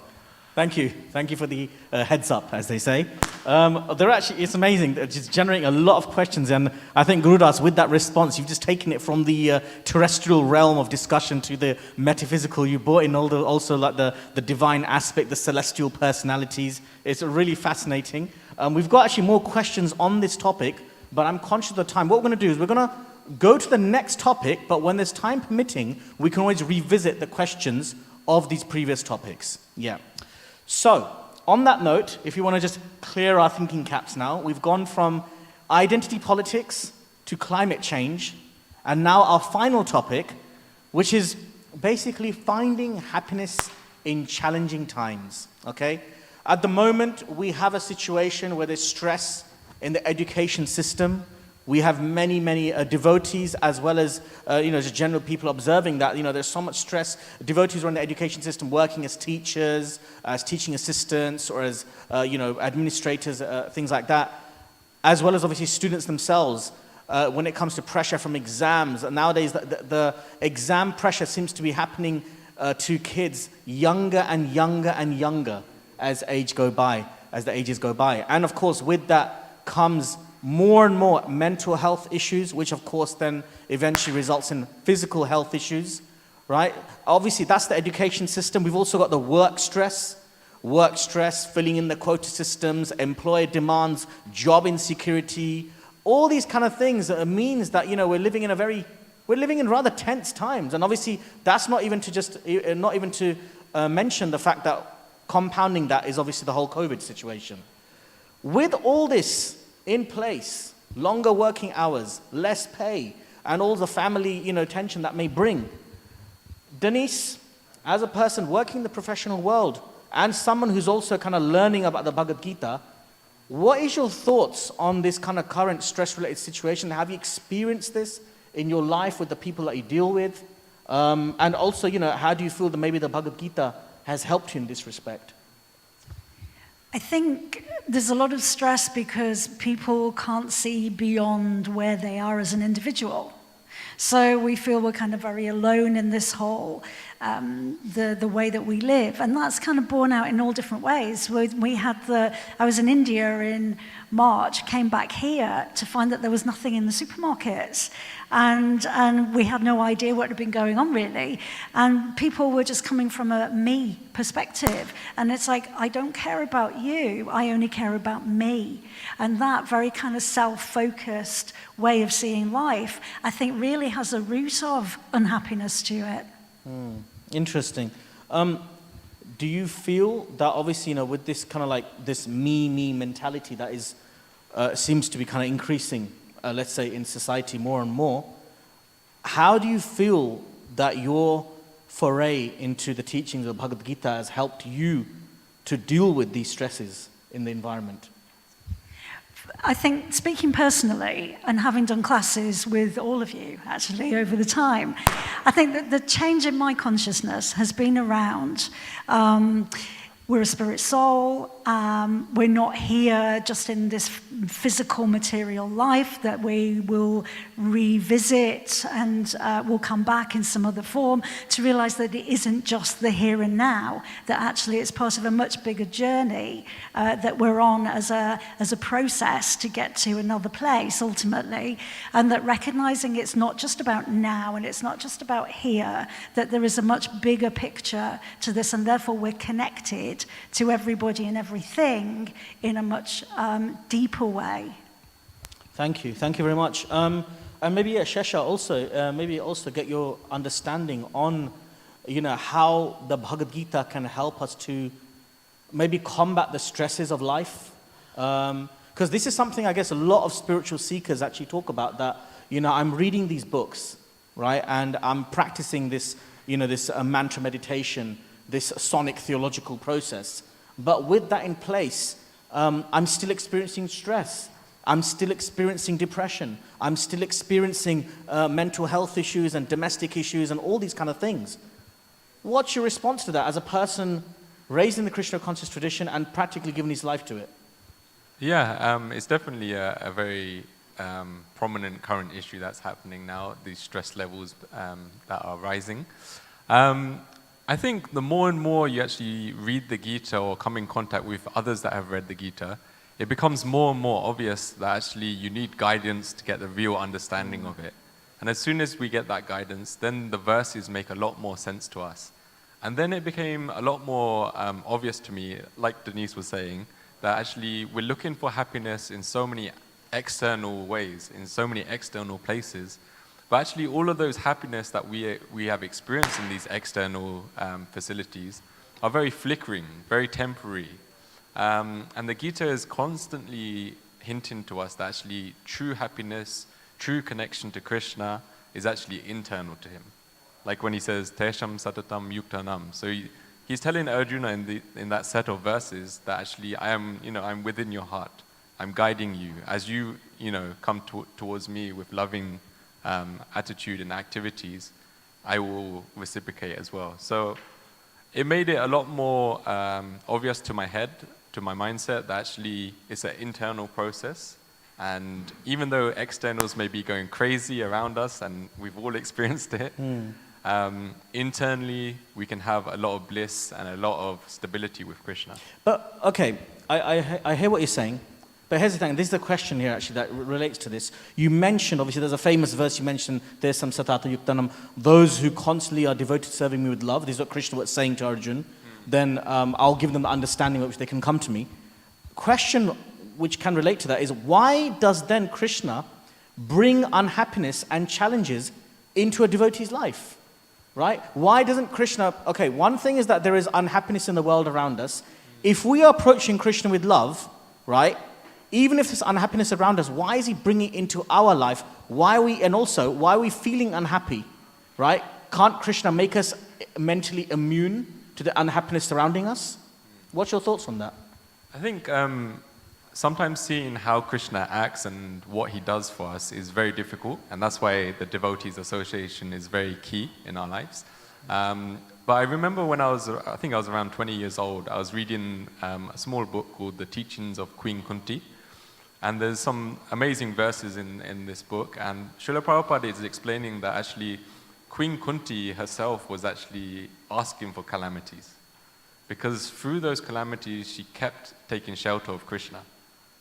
Thank you. Thank you for the heads up, as they say. It's amazing. They're just generating a lot of questions. And I think, Gurudas, with that response, you've just taken it from the terrestrial realm of discussion to the metaphysical. You brought in also like the divine aspect, the celestial personalities. It's really fascinating. We've got actually more questions on this topic, but I'm conscious of the time. What we're going to do is we're going to go to the next topic, but when there's time permitting, we can always revisit the questions of these previous topics. Yeah. So, on that note, if you want to just clear our thinking caps now, we've gone from identity politics to climate change, and now our final topic, which is basically finding happiness in challenging times, okay? At the moment, we have a situation where there's stress in the education system. We have many, many devotees, as well as just general people observing that there's so much stress. Devotees are in the education system working as teachers, as teaching assistants, or as administrators, things like that, as well as obviously students themselves. When it comes to pressure from exams, nowadays the exam pressure seems to be happening to kids younger and younger and younger as the ages go by, and of course with that comes more and more mental health issues, which of course then eventually results in physical health issues, right? Obviously that's the education system. We've also got the work stress, filling in the quota systems, employer demands, job insecurity, all these kind of things that means that we're living in rather tense times. And obviously that's not even to mention the fact that compounding that is obviously the whole COVID situation. With all this in place, longer working hours, less pay, and all the family, tension that may bring. Denise, as a person working in the professional world, and someone who's also kind of learning about the Bhagavad Gita, what is your thoughts on this kind of current stress-related situation? Have you experienced this in your life with the people that you deal with? And also, how do you feel that maybe the Bhagavad Gita has helped you in this respect? I think there's a lot of stress because people can't see beyond where they are as an individual. So we feel we're kind of very alone in this whole, the way that we live. And that's kind of borne out in all different ways. I was in India in March, came back here to find that there was nothing in the supermarkets. And we had no idea what had been going on really. And people were just coming from a me perspective. And it's like, I don't care about you, I only care about me. And that very kind of self-focused way of seeing life, I think really has a root of unhappiness to it. Interesting. Do you feel that obviously, with this kind of like this me mentality that is seems to be kind of increasing, let's say in society more and more, how do you feel that your foray into the teachings of Bhagavad Gita has helped you to deal with these stresses in the environment? I think, speaking personally, and having done classes with all of you, actually, over the time, I think that the change in my consciousness has been around, we're a spirit soul, we're not here just in this physical material life that we will revisit and will come back in some other form, to realize that it isn't just the here and now, that actually it's part of a much bigger journey that we're on as a process to get to another place ultimately, and that recognizing it's not just about now and it's not just about here, that there is a much bigger picture to this, and therefore we're connected to everybody and everything in a much deeper way. Thank you very much. And maybe Shesha also, get your understanding on, how the Bhagavad Gita can help us to maybe combat the stresses of life. Because this is something I guess a lot of spiritual seekers actually talk about, that, I'm reading these books, right? And I'm practicing this, this mantra meditation, this sonic theological process. But with that in place, I'm still experiencing stress. I'm still experiencing depression. I'm still experiencing mental health issues and domestic issues and all these kind of things. What's your response to that as a person raised in the Krishna conscious tradition and practically given his life to it? Yeah, it's definitely a very prominent current issue that's happening now, these stress levels that are rising. I think the more and more you actually read the Gita or come in contact with others that have read the Gita, it becomes more and more obvious that actually you need guidance to get the real understanding of it. And as soon as we get that guidance, then the verses make a lot more sense to us. And then it became a lot more obvious to me, like Denise was saying, that actually we're looking for happiness in so many external ways, in so many external places. But actually all of those happiness that we have experienced in these external facilities are very flickering, very temporary. And the Gita is constantly hinting to us that actually true happiness, true connection to Krishna is actually internal to him. Like when he says, Tesham satatam yuktanam. So he's telling Arjuna in that set of verses that actually I'm within your heart. I'm guiding you. As you come towards me with loving attitude and activities, I will reciprocate as well. So it made it a lot more obvious to my head, to my mindset, that actually it's an internal process. And even though externals may be going crazy around us, and we've all experienced it, internally we can have a lot of bliss and a lot of stability with Krishna. But, okay, I hear what you're saying. But here's the thing, this is the question here actually that relates to this. You mentioned, obviously there's a famous verse you mentioned, there's some satata yuktanam, those who constantly are devoted to serving me with love. This is what Krishna was saying to Arjuna. Then I'll give them the understanding of which they can come to me. Question which can relate to that is, why does then Krishna bring unhappiness and challenges into a devotee's life? Right? Why doesn't Krishna, okay, one thing is that there is unhappiness in the world around us. If we are approaching Krishna with love, right, even if there's unhappiness around us, why is he bringing it into our life? Why are we feeling unhappy, right? Can't Krishna make us mentally immune to the unhappiness surrounding us? What's your thoughts on that? I think sometimes seeing how Krishna acts and what he does for us is very difficult, and that's why the Devotees Association is very key in our lives. But I remember when I was around 20 years old, I was reading a small book called The Teachings of Queen Kunti. And there's some amazing verses in this book, and Srila Prabhupada is explaining that actually Queen Kunti herself was actually asking for calamities. Because through those calamities, she kept taking shelter of Krishna.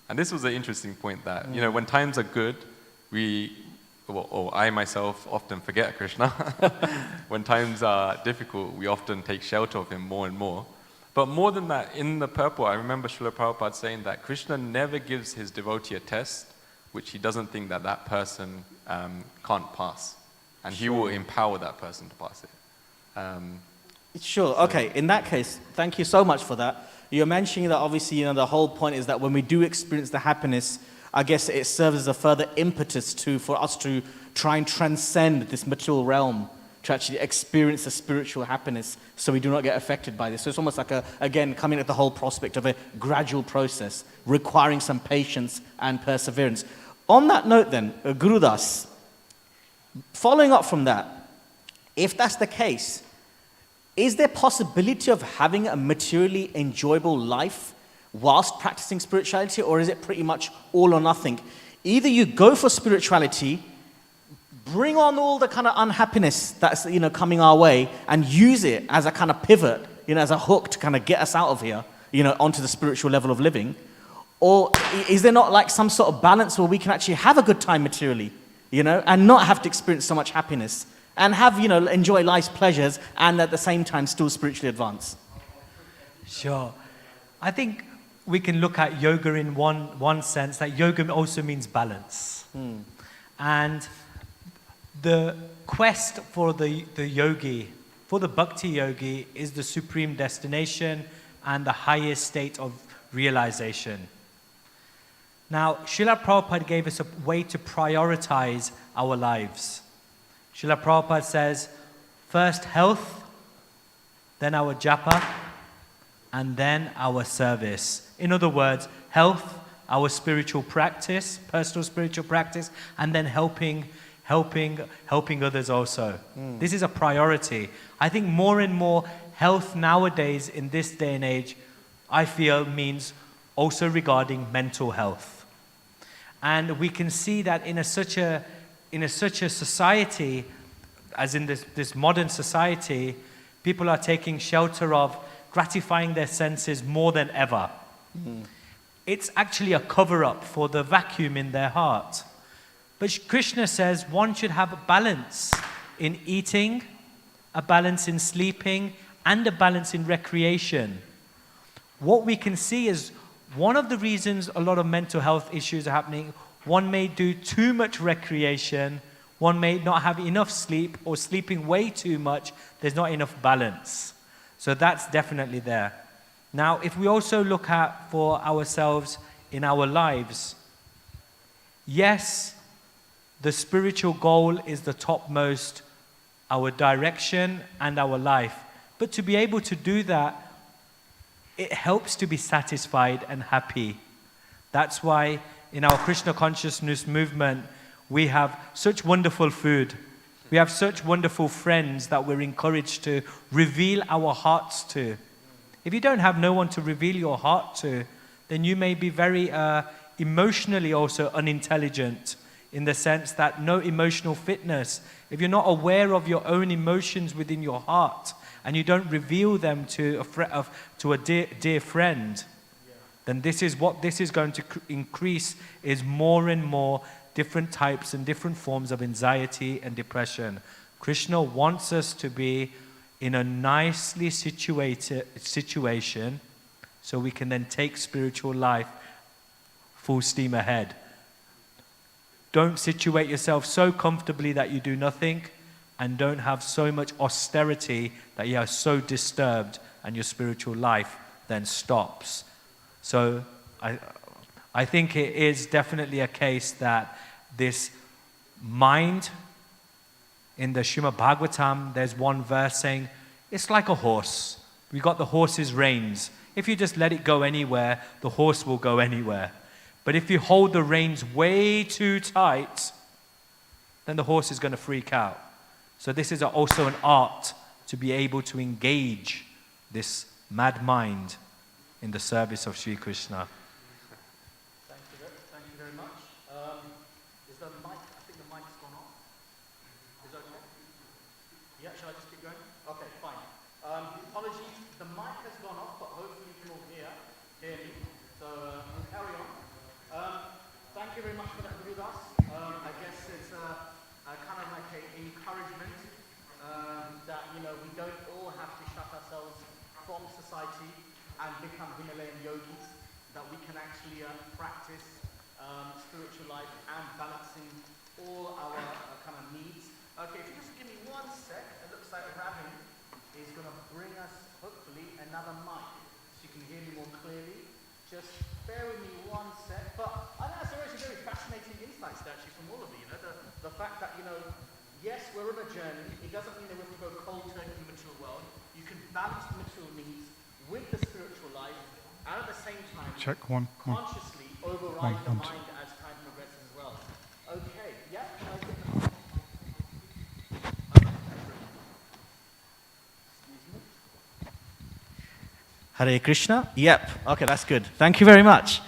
And this was an interesting point that, when times are good, I myself often forget Krishna. When times are difficult, we often take shelter of him more and more. But more than that, in the purport, I remember Srila Prabhupada saying that Krishna never gives his devotee a test which he doesn't think that person can't pass. And he will empower that person to pass it. Sure, okay, in that case, thank you so much for that. You're mentioning that obviously, the whole point is that when we do experience the happiness, I guess it serves as a further impetus for us to try and transcend this material realm, to actually experience the spiritual happiness so we do not get affected by this. So it's almost like, again, coming at the whole prospect of a gradual process, requiring some patience and perseverance. On that note then, Gurudas, following up from that, if that's the case, is there possibility of having a materially enjoyable life whilst practicing spirituality, or is it pretty much all or nothing? Either you go for spirituality, bring on all the kind of unhappiness that's coming our way, and use it as a kind of pivot, as a hook to kind of get us out of here, onto the spiritual level of living. Or is there not like some sort of balance where we can actually have a good time materially, and not have to experience so much happiness, and have, enjoy life's pleasures, and at the same time still spiritually advance? Sure. I think we can look at yoga in one sense, that yoga also means balance. And the quest for the yogi, for the bhakti yogi, is the supreme destination and the highest state of realization. Now, Srila Prabhupada gave us a way to prioritize our lives. Srila Prabhupada says, first health, then our japa, and then our service. In other words, health, our spiritual practice, personal spiritual practice, and then helping others also. This is a priority. I think more and more health nowadays in this day and age, I feel, means also regarding mental health. And we can see that in such a society, as in this modern society, people are taking shelter of gratifying their senses more than ever. It's actually a cover-up for the vacuum in their heart. But Krishna says one should have a balance in eating, a balance in sleeping, and a balance in recreation. What we can see is one of the reasons a lot of mental health issues are happening, one may do too much recreation, one may not have enough sleep, or sleeping way too much, there's not enough balance. So that's definitely there. Now, if we also look at for ourselves in our lives, yes, the spiritual goal is the topmost, our direction and our life. But to be able to do that, it helps to be satisfied and happy. That's why in our Krishna consciousness movement, we have such wonderful food. We have such wonderful friends that we're encouraged to reveal our hearts to. If you don't have no one to reveal your heart to, then you may be very emotionally also unintelligent, in the sense that no emotional fitness. If you're not aware of your own emotions within your heart, and you don't reveal them to a dear friend, then this is what this is going to increase, is more and more different types and different forms of anxiety and depression. Krishna wants us to be in a nicely situated situation so we can then take spiritual life full steam ahead. Don't situate yourself so comfortably that you do nothing, and don't have so much austerity that you are so disturbed and your spiritual life then stops. So I think it is definitely a case that this mind, in the Srimad Bhagavatam, there's one verse saying, it's like a horse. We got the horse's reins. If you just let it go anywhere, the horse will go anywhere. But if you hold the reins way too tight, then the horse is going to freak out. So this is also an art to be able to engage this mad mind in the service of Sri Krishna. Thank you very much. Is the mic, I think the mic's gone off. Is that okay? Yeah, shall I just keep going? Okay, fine. Apologies, the mic has gone off, but hopefully you can all hear me. So we'll carry on. Thank you very much for that, Gurudas. I guess it's kind of like an encouragement that, we don't all have to shut ourselves from society and become Himalayan yogis, that we can actually practice spiritual life and balancing all our kind of needs. Okay, if you just give me 1 sec, it looks like Ravin is going to bring us, hopefully, another mic so you can hear me more clearly. Just bear with me 1 sec. But I think that's actually very fascinating insights actually from all of you. The fact that, yes, we're on a journey. It doesn't mean that we have to go cold turkey in the material world. You can balance the material needs with the spiritual life, and at the same time, consciously override the mind as time progresses as well. Okay, yeah. Hare Krishna? Yep. Okay, that's good. Thank you very much.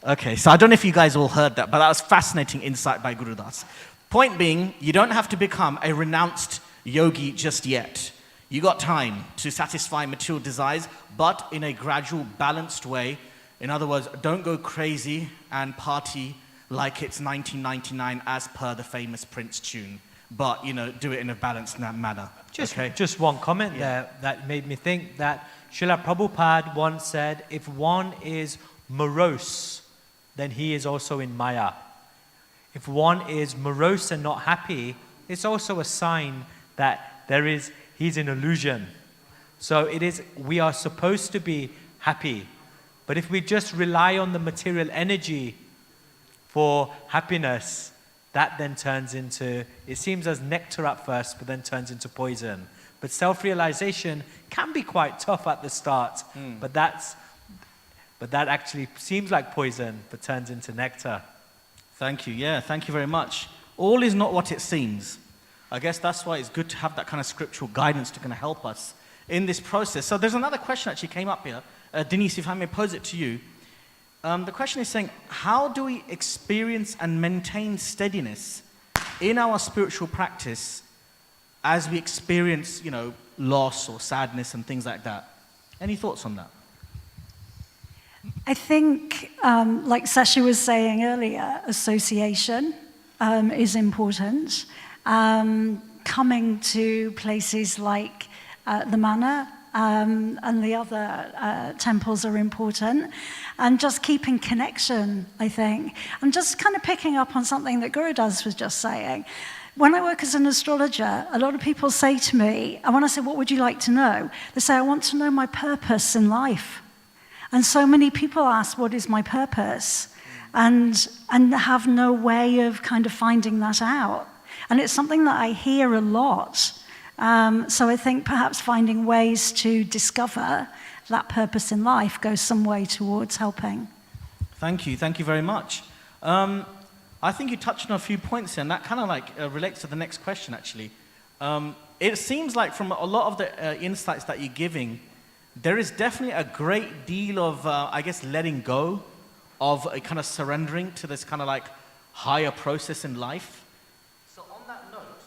Okay, so I don't know if you guys all heard that, but that was fascinating insight by Gurudas. Point being, you don't have to become a renounced yogi just yet. You got time to satisfy material desires, but in a gradual, balanced way. In other words, don't go crazy and party like it's 1999 as per the famous Prince tune. But, do it in a balanced manner. Just one comment there that made me think that Srila Prabhupada once said, if one is morose, then he is also in Maya. If one is morose and not happy, it's also a sign that he's in illusion. So we are supposed to be happy. But if we just rely on the material energy for happiness, that then turns into, it seems as nectar at first, but then turns into poison. But self-realization can be quite tough at the start, but that actually seems like poison, but turns into nectar. Thank you. Yeah, thank you very much. All is not what it seems. I guess that's why it's good to have that kind of scriptural guidance to kind of help us in this process. So there's another question actually came up here. Denise, if I may pose it to you. The question is saying, how do we experience and maintain steadiness in our spiritual practice as we experience, loss or sadness and things like that? Any thoughts on that? I think, like Sashi was saying earlier, association is important. Coming to places like the manor and the other temples are important. And just keeping connection, I think. I'm just kind of picking up on something that Gurudas was just saying. When I work as an astrologer, a lot of people say to me, and when I say, what would you like to know? They say, I want to know my purpose in life. And so many people ask, what is my purpose? And have no way of kind of finding that out. And it's something that I hear a lot. So I think perhaps finding ways to discover that purpose in life goes some way towards helping. Thank you very much. I think you touched on a few points here, and that kind of relates to the next question, actually. It seems like from a lot of the insights that you're giving, there is definitely a great deal of, letting go, of a kind of surrendering to this kind of higher process in life. So on that note,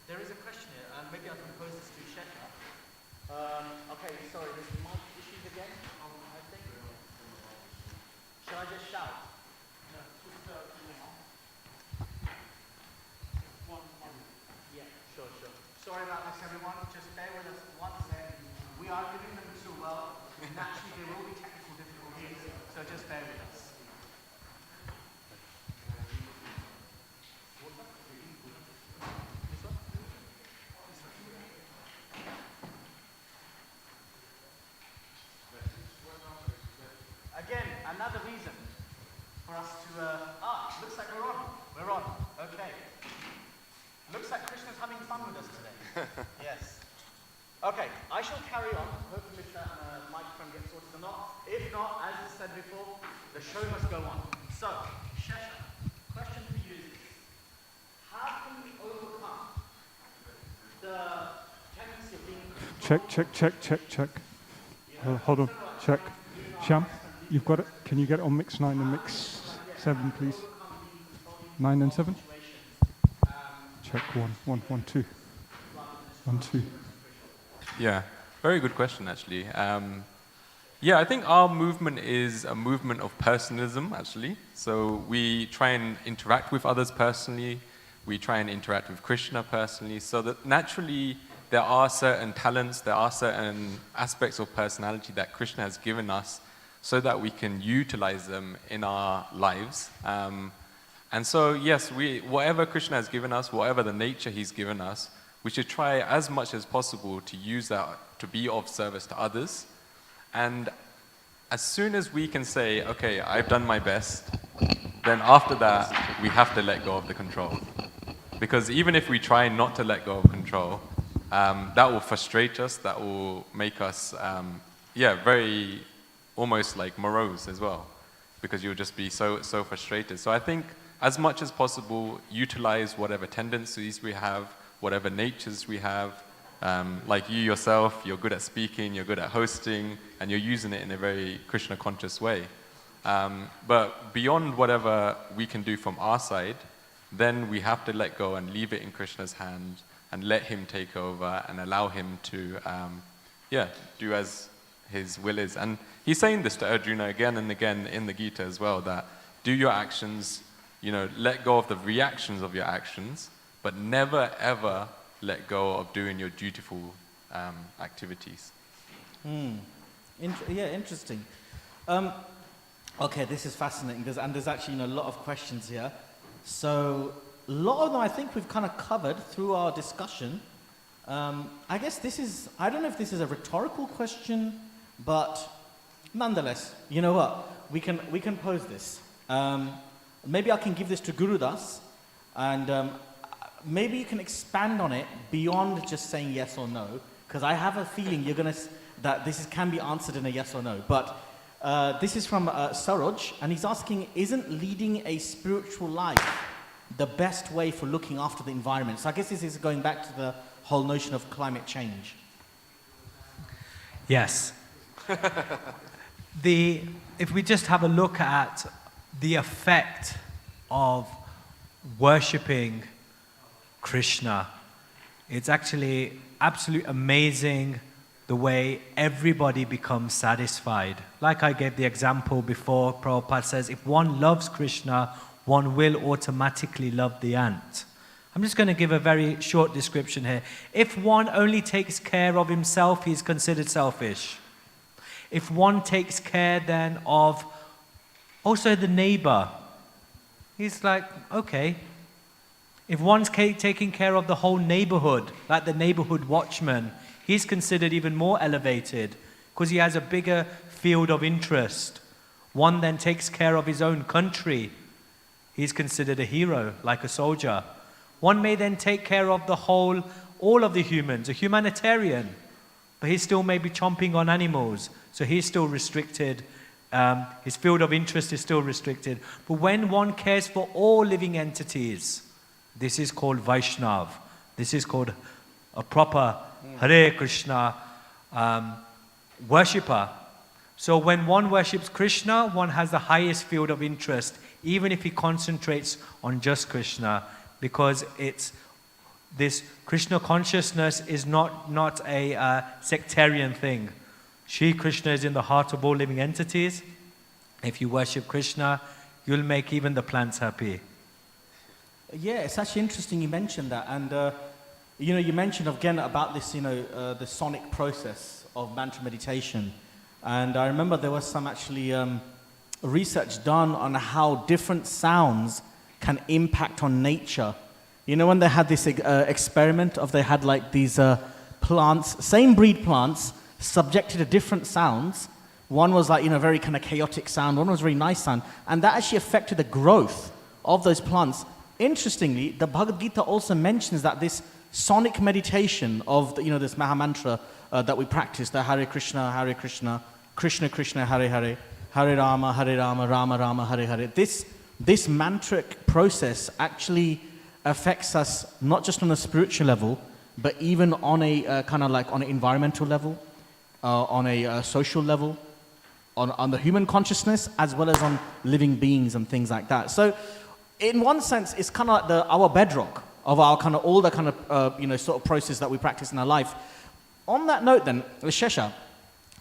there is a question here, and maybe I can pose this to Shekha. Okay, sorry, there's mic issues again, I think. Shall I just shout? No, yeah, sure. Sorry about this, everyone. Just bear with us one second. We are giving them too well. Naturally, there will be technical difficulties, so just bear with us. Again, another reason for us to, looks like we're on, okay. Looks like Krishna's having fun with us today. Yes. Okay, I shall carry on, hopefully if that microphone gets sorted or not. If not, as I said before, the show must go on. So, Shesha, question for you is this. How can we overcome the tendency of being... Check. Hold on, check. Shyam, you've got it. Can you get it on mix 9 and mix 7, please? 9 and 7? Check 1, 2. 1, 2. Yeah, very good question, actually. I think our movement is a movement of personalism, actually. So we try and interact with others personally. We try and interact with Krishna personally. So that naturally, there are certain talents, there are certain aspects of personality that Krishna has given us so that we can utilize them in our lives. And so, yes, whatever Krishna has given us, whatever the nature he's given us, we should try as much as possible to use that to be of service to others. And as soon as we can say, okay, I've done my best, then after that, we have to let go of the control. Because even if we try not to let go of control, that will frustrate us, that will make us, very almost like morose as well, because you'll just be so frustrated. So I think as much as possible, utilize whatever tendencies we have, whatever natures we have. Like you yourself, you're good at speaking, you're good at hosting, and you're using it in a very Krishna-conscious way. But beyond whatever we can do from our side, then we have to let go and leave it in Krishna's hand and let him take over and allow him to, do as his will is. And he's saying this to Arjuna again and again in the Gita as well, that do your actions, let go of the reactions of your actions, but never ever let go of doing your dutiful activities. Interesting. Okay, this is fascinating, and there's actually a lot of questions here. So a lot of them I think we've kind of covered through our discussion. I guess I don't know if this is a rhetorical question, but nonetheless, you know what? We can pose this. Maybe I can give this to Gurudas, and maybe you can expand on it beyond just saying yes or no, because I have a feeling that this can be answered in a yes or no. But this is from Saroj, and he's asking, isn't leading a spiritual life the best way for looking after the environment? So I guess this is going back to the whole notion of climate change. Yes. if we just have a look at the effect of worshipping Krishna, it's actually absolutely amazing the way everybody becomes satisfied. Like I gave the example before, Prabhupada says, if one loves Krishna, one will automatically love the ant. I'm just going to give a very short description here. If one only takes care of himself, he's considered selfish. If one takes care then of also the neighbor, he's like, okay. If one's taking care of the whole neighborhood, like the neighborhood watchman, he's considered even more elevated because he has a bigger field of interest. One then takes care of his own country. He's considered a hero, like a soldier. One may then take care of all of the humans, a humanitarian, but he still may be chomping on animals, so he's still restricted. His field of interest is still restricted. But when one cares for all living entities, this is called Vaishnav. This is called a proper Hare Krishna worshipper. So when one worships Krishna, one has the highest field of interest, even if he concentrates on just Krishna, because it's this Krishna consciousness is not a sectarian thing. Shri Krishna is in the heart of all living entities. If you worship Krishna, you'll make even the plants happy. Yeah, it's actually interesting you mentioned that. And, you mentioned again about this, the sonic process of mantra meditation. And I remember there was some actually research done on how different sounds can impact on nature. When they had this experiment of they had like these plants, same breed plants, subjected to different sounds. One was like, very kind of chaotic sound. One was very nice sound. And that actually affected the growth of those plants. Interestingly, the Bhagavad Gita also mentions that this sonic meditation of, this Mahamantra that we practice, the Hare Krishna, Krishna Krishna, Hare Hare, Hare Rama, Rama Rama, Hare Hare. This mantric process actually affects us not just on a spiritual level, but even on a kind of like on an environmental level, on a social level, on the human consciousness, as well as on living beings and things like that. So, in one sense, it's kind of like our bedrock of our kind of all the kind of sort of process that we practice in our life. On that note, then, Shesha,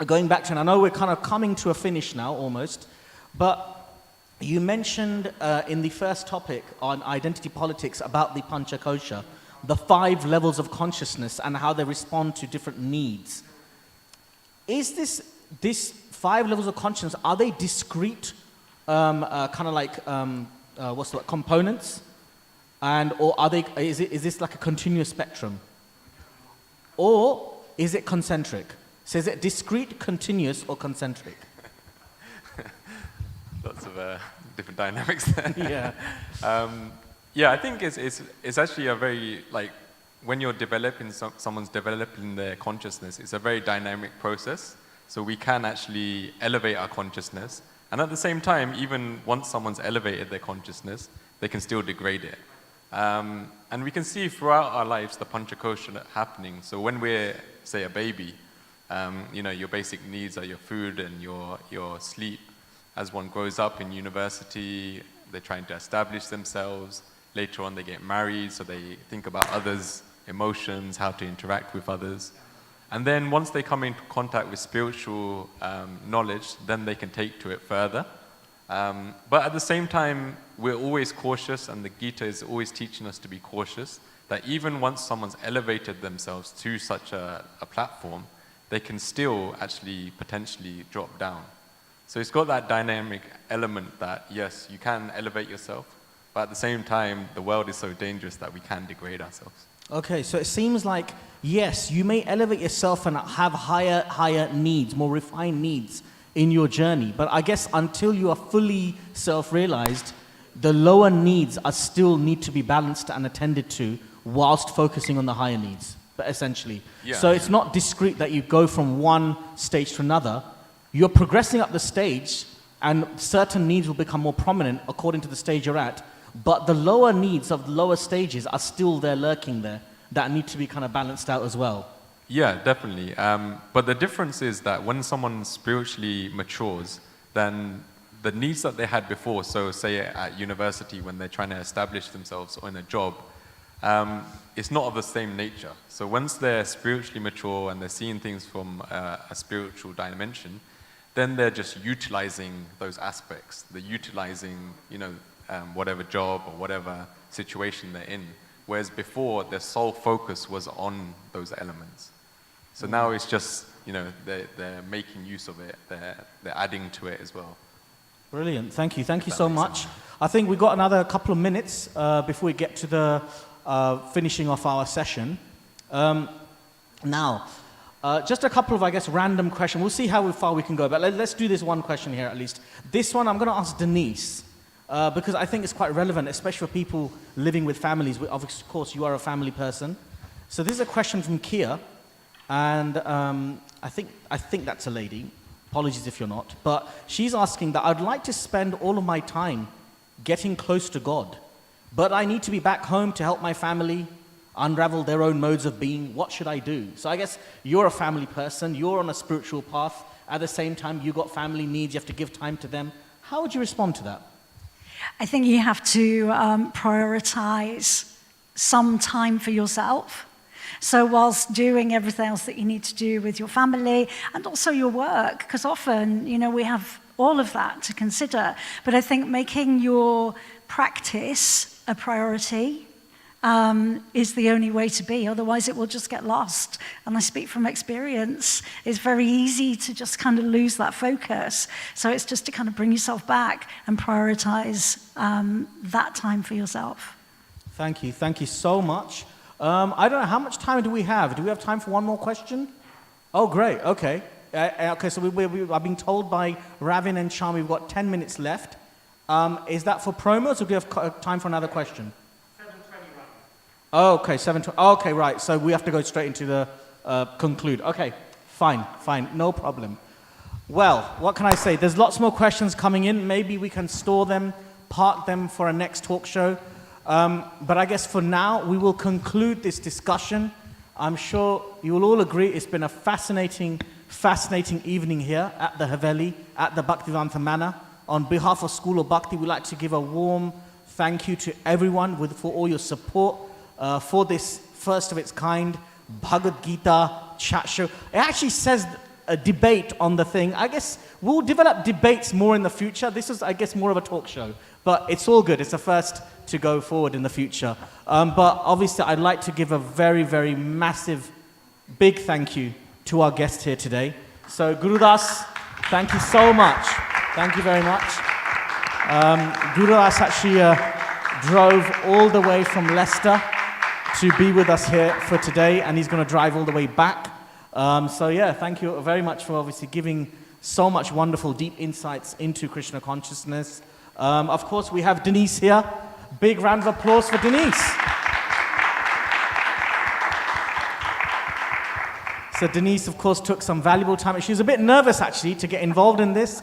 going back to, and I know we're kind of coming to a finish now almost, but you mentioned in the first topic on identity politics about the Panchakosha, the 5 levels of consciousness and how they respond to different needs. Is this 5 levels of consciousness, are they discrete kind of like components, or are they? Is this like a continuous spectrum, or is it concentric? So is it discrete, continuous, or concentric? Lots of different dynamics there. Yeah. Yeah, I think it's actually a very, like, when you're developing, someone's developing their consciousness, it's a very dynamic process. So we can actually elevate our consciousness. And at the same time, even once someone's elevated their consciousness, they can still degrade it. And we can see throughout our lives the Panchakosha happening. So when we're, say, a baby, your basic needs are your food and your sleep. As one grows up in university, they're trying to establish themselves. Later on, they get married, so they think about others' emotions, how to interact with others. And then once they come into contact with spiritual knowledge, then they can take to it further. But at the same time, we're always cautious, and the Gita is always teaching us to be cautious, that even once someone's elevated themselves to such a platform, they can still actually potentially drop down. So it's got that dynamic element that, yes, you can elevate yourself, but at the same time, the world is so dangerous that we can degrade ourselves. Okay, so it seems like, yes, you may elevate yourself and have higher needs, more refined needs in your journey, but I guess until you are fully self-realized, the lower needs are still need to be balanced and attended to whilst focusing on the higher needs, but essentially. Yeah. So it's not discrete that you go from one stage to another. You're progressing up the stage, and certain needs will become more prominent according to the stage you're at, but the lower needs of the lower stages are still there, lurking there, that need to be kind of balanced out as well. Yeah, definitely. But the difference is that when someone spiritually matures, then the needs that they had before, so say at university when they're trying to establish themselves or in a job, it's not of the same nature. So once they're spiritually mature and they're seeing things from a spiritual dimension, then they're just utilizing those aspects. They're utilizing, whatever job or whatever situation they're in. Whereas before, their sole focus was on those elements. So now it's just, they're making use of it. They're adding to it as well. Brilliant. Thank you. Thank you so much. I think we've got another couple of minutes before we get to the finishing off our session. Now, just a couple of, I guess, random questions. We'll see how far we can go, but let's do this one question here at least. This one I'm going to ask Denise, because I think it's quite relevant, especially for people living with families. Of course, you are a family person. So this is a question from Kia, and I think that's a lady. Apologies if you're not. But she's asking that I'd like to spend all of my time getting close to God, but I need to be back home to help my family unravel their own modes of being. What should I do? So I guess you're a family person, you're on a spiritual path. At the same time, you've got family needs, you have to give time to them. How would you respond to that? I think you have to prioritize some time for yourself. So whilst doing everything else that you need to do with your family and also your work, because often, we have all of that to consider. But I think making your practice a priority is the only way to be. Otherwise, it will just get lost. And I speak from experience. It's very easy to just kind of lose that focus. So it's just to kind of bring yourself back and prioritize that time for yourself. Thank you. Thank you so much. I don't know, how much time do we have? Do we have time for one more question? Oh, great. Okay. Okay, so I've been told by Ravin and Charm we've got 10 minutes left. Is that for promos, or do we have time for another question? 7:20. Okay, 7:20. Okay, right. So we have to go straight into the conclude. Okay, fine. No problem. Well, what can I say? There's lots more questions coming in. Maybe we can store them, park them for a next talk show. But I guess for now, we will conclude this discussion. I'm sure you will all agree it's been a fascinating evening here at the Haveli, at the Bhaktivedanta Manor. On behalf of School of Bhakti, we'd like to give a warm thank you to everyone for all your support for this first of its kind Bhagavad Gita chat show. It actually says a debate on the thing. I guess we'll develop debates more in the future. This is, I guess, more of a talk show. But it's all good. It's a first to go forward in the future. But obviously, I'd like to give a very, very massive, big thank you to our guest here today. So, Gurudas, thank you so much. Thank you very much. Gurudas actually drove all the way from Leicester to be with us here for today, and he's going to drive all the way back. So yeah, thank you very much for obviously giving so much wonderful, deep insights into Krishna consciousness. Of course, we have Denise here. Big round of applause for Denise. So Denise, of course, took some valuable time. She was a bit nervous, actually, to get involved in this.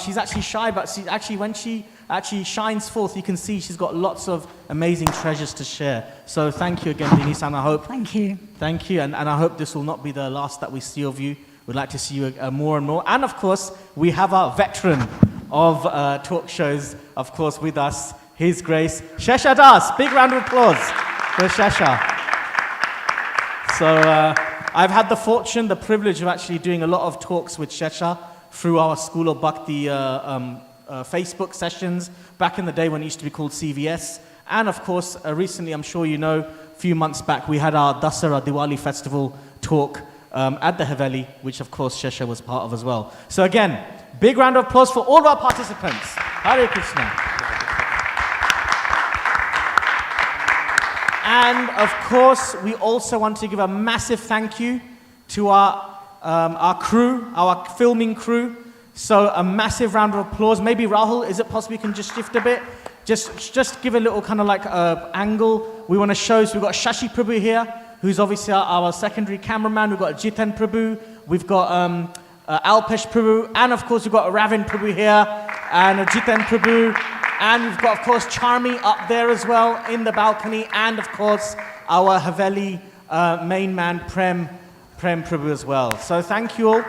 She's actually shy, but when she actually shines forth, you can see she's got lots of amazing treasures to share. So thank you again, Denise, and I hope... Thank you. Thank you, and I hope this will not be the last that we see of you. We'd like to see you more and more. And, of course, we have our veteran of talk shows, of course, with us, His Grace, Shesha Das. Big round of applause for Shesha. So I've had the fortune, the privilege of actually doing a lot of talks with Shesha through our School of Bhakti Facebook sessions, back in the day when it used to be called CVS. And of course, recently, I'm sure you know, a few months back, we had our Dasara Diwali Festival talk at the Haveli, which of course Shesha was part of as well. So again, big round of applause for all of our participants. Hare Krishna. And of course, we also want to give a massive thank you to our crew, our filming crew. So a massive round of applause. Maybe Rahul, is it possible you can just shift a bit? Just give a little kind of like angle. We want to show, so we've got Shashi Prabhu here, who's obviously our secondary cameraman. We've got Jitan Prabhu, we've got Alpesh Prabhu, and of course we've got Ravin Prabhu here, and Jitan Prabhu, and we've got of course Charmi up there as well in the balcony, and of course our Haveli main man Prem Prem Prabhu as well. So thank you all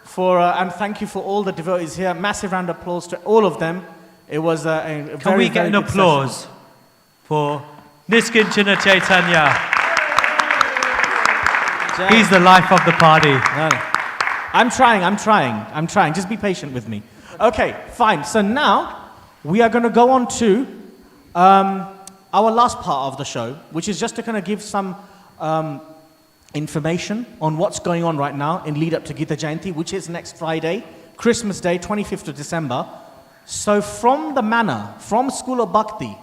for, and thank you for all the devotees here. Massive round of applause to all of them. It was a very, Can we get very an good applause session. for Niskinchana Chaitanya? He's the life of the party. No, no. I'm trying. Just be patient with me. Okay, fine. So now we are going to go on to our last part of the show, which is just to kind of give some information on what's going on right now in lead up to Gita Jayanti, which is next Friday, Christmas Day, 25th of December. So from the manor, from School of Bhakti,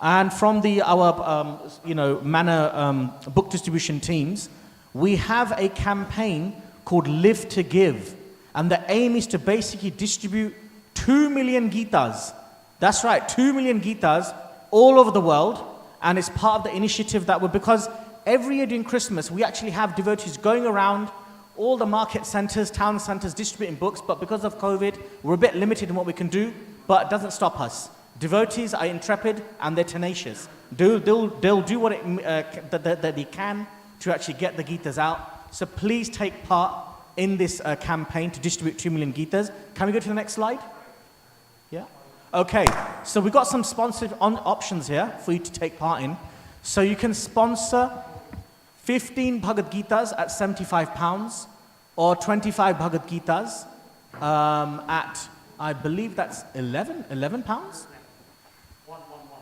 and from our manor book distribution teams, we have a campaign called Live to Give. And the aim is to basically distribute 2 million Gitas. That's right, 2 million Gitas all over the world. And it's part of the initiative that because every year during Christmas, we actually have devotees going around all the market centers, town centers, distributing books. But because of COVID, we're a bit limited in what we can do, but it doesn't stop us. Devotees are intrepid and they're tenacious. They'll do what that they can to actually get the Gitas out. So please take part in this campaign to distribute 2 million Gitas. Can we go to the next slide? Yeah? Okay, so we've got some sponsored options here for you to take part in. So you can sponsor 15 Bhagavad Gitas at £75 or 25 Bhagavad Gitas at, I believe that's £11?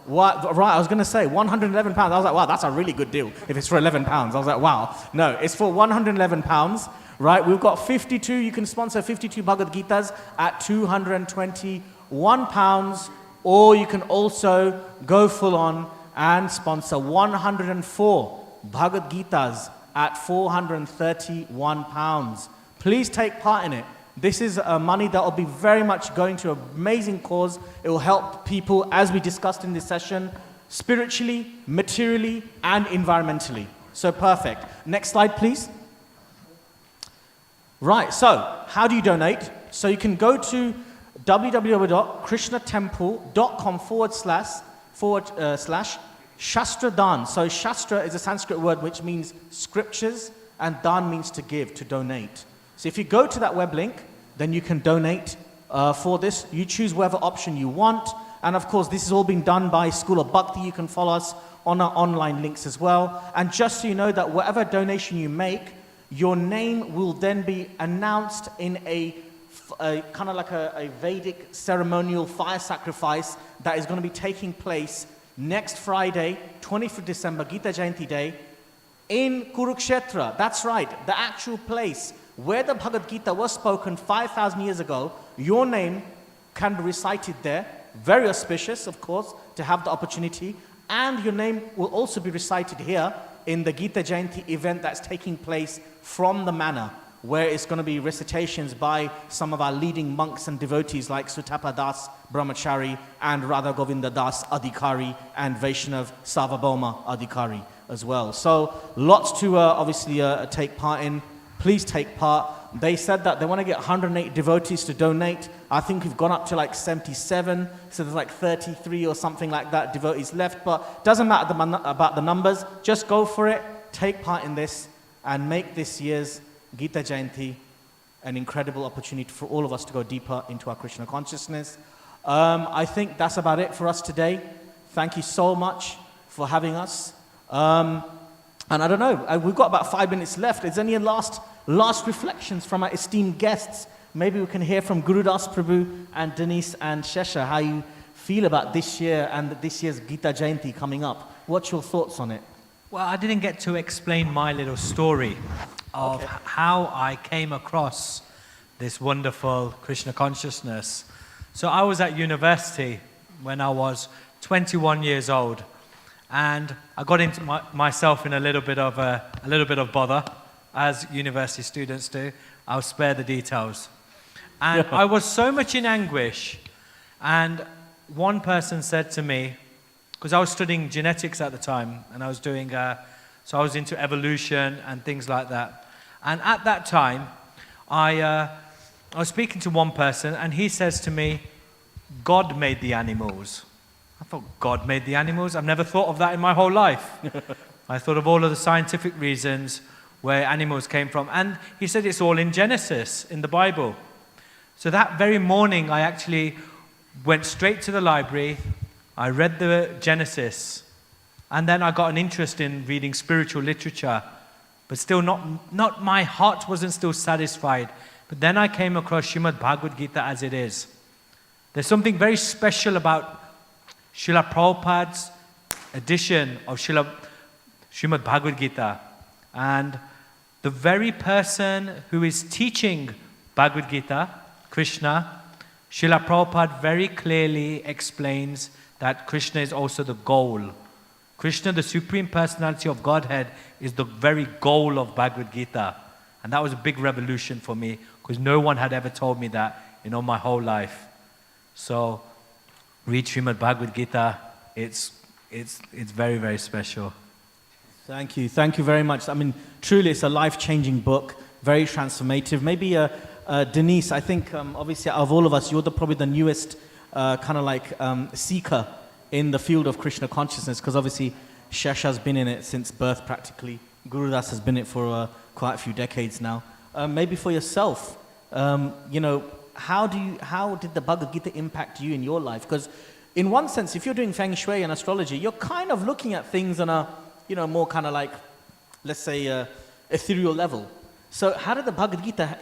What, right, I was going to say £111. I was like, wow, that's a really good deal if it's for £11. I was like, wow. No, it's for £111, right? We've got 52, you can sponsor 52 Bhagavad Gitas at £221, or you can also go full on and sponsor 104 Bhagavad Gitas at £431. Please take part in it. This is money that will be very much going to an amazing cause. It will help people, as we discussed in this session, spiritually, materially, and environmentally. So perfect. Next slide, please. Right, so how do you donate? So you can go to www.krishnatemple.com// Shastra Dan. So Shastra is a Sanskrit word which means scriptures, and Dan means to give, to donate. So if you go to that web link, then you can donate for this. You choose whatever option you want. And of course, this is all being done by School of Bhakti. You can follow us on our online links as well. And just so you know that whatever donation you make, your name will then be announced in a kind of like a Vedic ceremonial fire sacrifice that is going to be taking place next Friday, 25th December, Gita Jayanti Day, in Kurukshetra. That's right, the actual place where the Bhagavad Gita was spoken 5,000 years ago. Your name can be recited there. Very auspicious, of course, to have the opportunity. And your name will also be recited here in the Gita Jayanti event that's taking place from the manor, where it's going to be recitations by some of our leading monks and devotees like Sutapa Das Brahmachari and Radha Govinda Das Adhikari and Vaishnav Sarvabhauma Adhikari as well. So lots to obviously take part in. Please take part. They said that they want to get 108 devotees to donate. I think we've gone up to like 77, so there's like 33 or something like that devotees left, but doesn't matter about the numbers. Just go for it, take part in this, and make this year's Gita Jayanti an incredible opportunity for all of us to go deeper into our Krishna consciousness. I think that's about it for us today. Thank you so much for having us. And I don't know, we've got about 5 minutes left. Is there any last reflections from our esteemed guests? Maybe we can hear from Gurudas Prabhu and Denise and Shesha, how you feel about this year and this year's Gita Jayanti coming up. What's your thoughts on it? Well, I didn't get to explain my little story of how I came across this wonderful Krishna consciousness. So I was at university when I was 21 years old. And I got into myself in a little bit of bother, as university students do. I'll spare the details. And I was so much in anguish. And one person said to me, because I was studying genetics at the time, and I was doing, so I was into evolution and things like that. And at that time, I was speaking to one person, and he says to me, God made the animals. I thought, God made the animals? I've never thought of that in my whole life. I thought of all of the scientific reasons where animals came from. And he said it's all in Genesis, in the Bible. So that very morning, I actually went straight to the library. I read the Genesis. And then I got an interest in reading spiritual literature. But still not my heart wasn't still satisfied. But then I came across Srimad Bhagavad Gita as it is. There's something very special about Srila Prabhupada's edition of Srimad Bhagavad Gita. And the very person who is teaching Bhagavad Gita, Krishna, Srila Prabhupada very clearly explains that Krishna is also the goal. Krishna, the Supreme Personality of Godhead, is the very goal of Bhagavad Gita. And that was a big revolution for me, because no one had ever told me that in all my whole life. So, read Srimad Bhagavad Gita. It's very, very special. Thank you very much. I mean, truly, it's a life-changing book, very transformative. Maybe, Denise, I think, obviously, out of all of us, you're probably the newest seeker in the field of Krishna consciousness, because obviously Shesha's been in it since birth practically. Gurudas has been in it for quite a few decades now. Maybe for yourself, how did the Bhagavad Gita impact you in your life? Because in one sense, if you're doing Feng Shui and astrology, you're kind of looking at things on a more kind of like, let's say, ethereal level. So how did the Bhagavad Gita,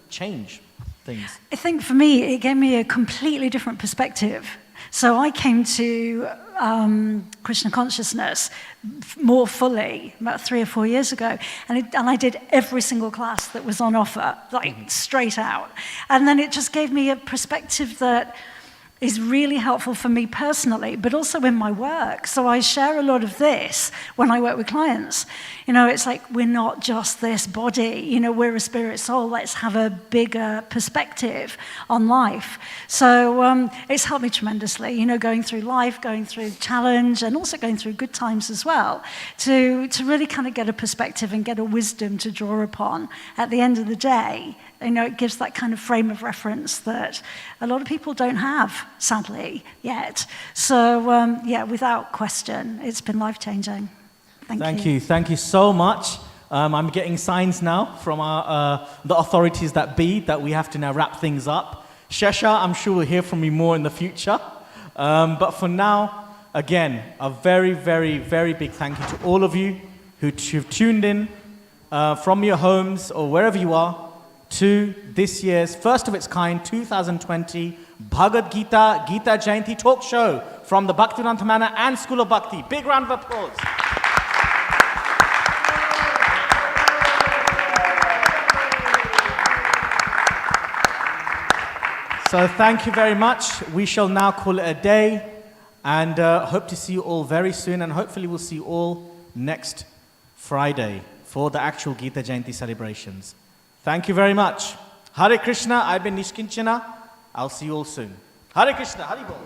change things? I think for me, it gave me a completely different perspective. So I came to Krishna consciousness more fully about 3 or 4 years ago, and I did every single class that was on offer, straight out. And then it just gave me a perspective that is really helpful for me personally, but also in my work. So I share a lot of this when I work with clients. It's like, we're not just this body, we're a spirit soul. Let's have a bigger perspective on life. So it's helped me tremendously, going through life, going through challenge, and also going through good times as well, to really kind of get a perspective and get a wisdom to draw upon at the end of the day. It gives that kind of frame of reference that a lot of people don't have, sadly, yet. So, without question, it's been life-changing. Thank you. Thank you so much. I'm getting signs now from the authorities that we have to now wrap things up. Shesha, I'm sure we'll hear from you more in the future. But for now, again, a very, very, very big thank you to all of you who've tuned in from your homes or wherever you are to this year's first of its kind 2020 Bhagavad Gita Jayanti talk show from the Bhaktivedanta Manor and School of Bhakti. Big round of applause. So thank you very much. We shall now call it a day, and hope to see you all very soon, and hopefully we'll see you all next Friday for the actual Gita Jayanti celebrations. Thank you very much. Hare Krishna, I've been Nishkinchana. I'll see you all soon. Hare Krishna, Hari Bol.